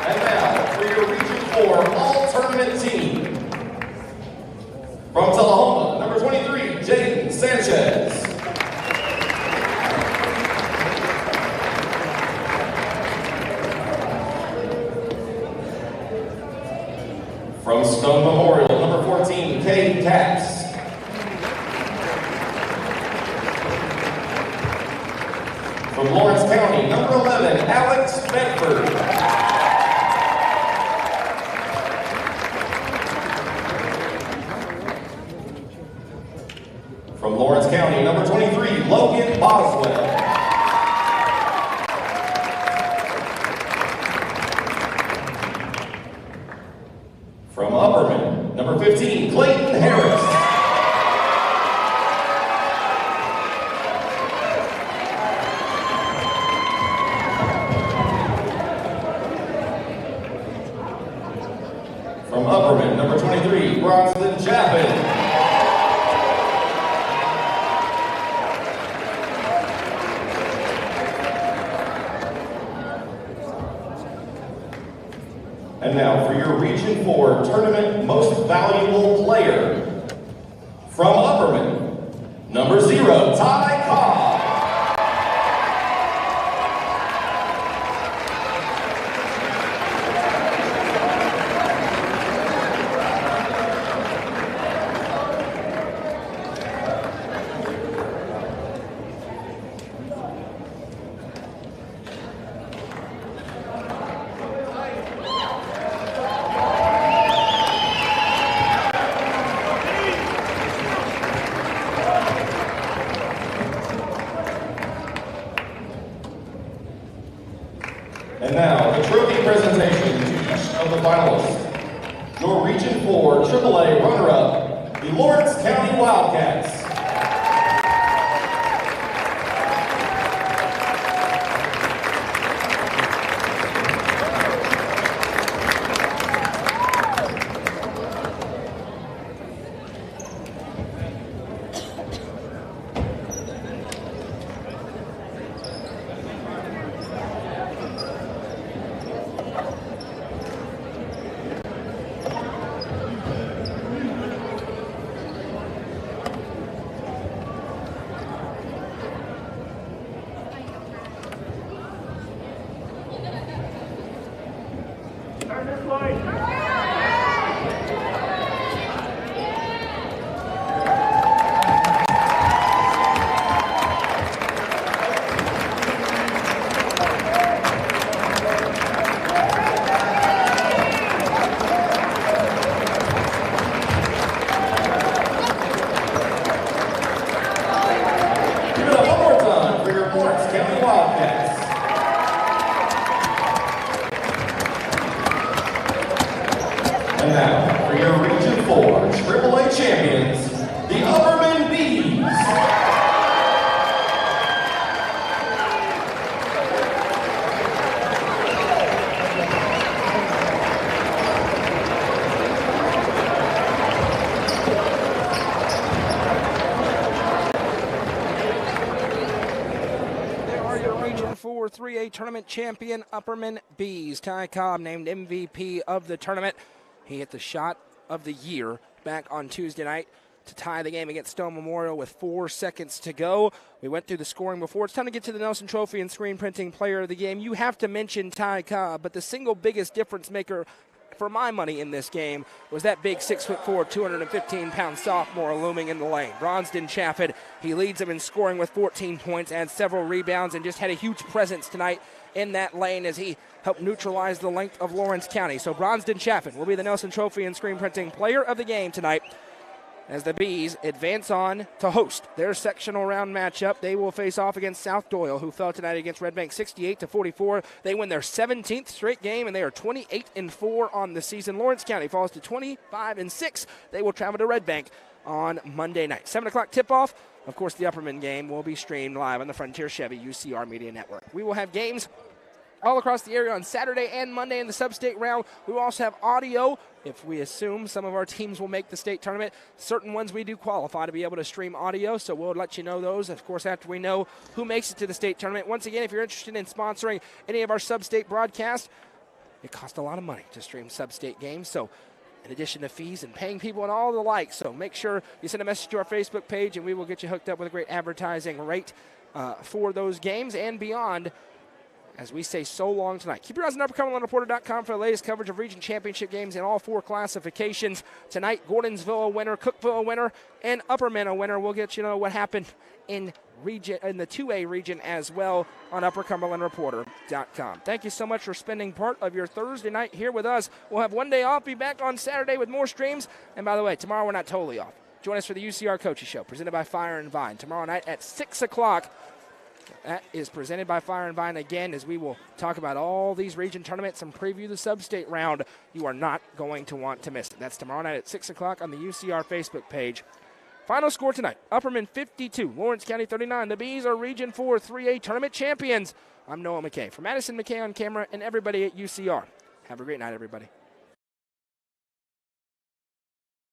And now, for your Region 4 all Stone Memorial, number 14, Kay Taps. From Lawrence County, number 11, Alex Bedford. From Lawrence County, number 23, Logan Boswell. From Upperman, number 15, Clayton Harris. From Upperman, number 23, Bronson Chapin. And now for your Region 4 Tournament Most Valuable Player. From Upperman, number 0, Ty Cobb. And now, the trophy presentation to each of the finalists. Your Region 4 AAA runner-up, the Lawrence County Wildcats. And now, for your Region 4 AAA champions, the Upperman Bees. There are your Region 4 3A tournament champion Upperman Bees. Ty Cobb named MVP of the tournament. He hit the shot of the year back on Tuesday night to tie the game against Stone Memorial with 4 seconds to go. We went through the scoring before. It's time to get to the Nelson Trophy and Screen Printing Player of the Game. You have to mention Ty Cobb, but the single biggest difference maker for my money in this game was that big 6'4", 215-pound sophomore looming in the lane. Bronston Chaffin, he leads them in scoring with 14 points, adds several rebounds, and just had a huge presence tonight in that lane as he helped neutralize the length of Lawrence County. So Bronston Chaffin will be the Nelson Trophy and Screen Printing Player of the Game tonight as the Bees advance on to host their sectional round matchup. They will face off against South Doyle, who fell tonight against Red Bank 68-44. They win their 17th straight game, and they are 28-4 on the season. Lawrence County falls to 25-6. They will travel to Red Bank on Monday night. 7 o'clock tip-off. Of course, the Upperman game will be streamed live on the Frontier Chevy UCR Media Network. We will have games all across the area on Saturday and Monday in the sub-state round. We will also have audio if we assume some of our teams will make the state tournament. Certain ones we do qualify to be able to stream audio, so we'll let you know those, of course, after we know who makes it to the state tournament. Once again, if you're interested in sponsoring any of our sub-state broadcasts, it costs a lot of money to stream sub-state games, so in addition to fees and paying people and all the like. So make sure you send a message to our Facebook page, and we will get you hooked up with a great advertising rate for those games and beyond. as we say so long tonight. Keep your eyes on UpperCumberlandReporter.com for the latest coverage of region championship games in all 4 classifications. Tonight, Gordonsville a winner, Cookville a winner, and Upperman a winner. We'll get you know what happened in the 2A region as well on UpperCumberlandReporter.com. Thank you so much for spending part of your Thursday night here with us. We'll have one day off, be back on Saturday with more streams. And by the way, tomorrow we're not totally off. Join us for the UCR Coaches Show, presented by Fire and Vine. Tomorrow night at 6 o'clock. That is presented by Fire and Vine again, as we will talk about all these region tournaments and preview the sub-state round. You are not going to want to miss it. That's tomorrow night at 6 o'clock on the UCR Facebook page. Final score tonight, Upperman 52, Lawrence County 39. The Bees are Region 4 3A tournament champions. I'm Noah McKay. For Madison McKay on camera and everybody at UCR, have a great night, everybody.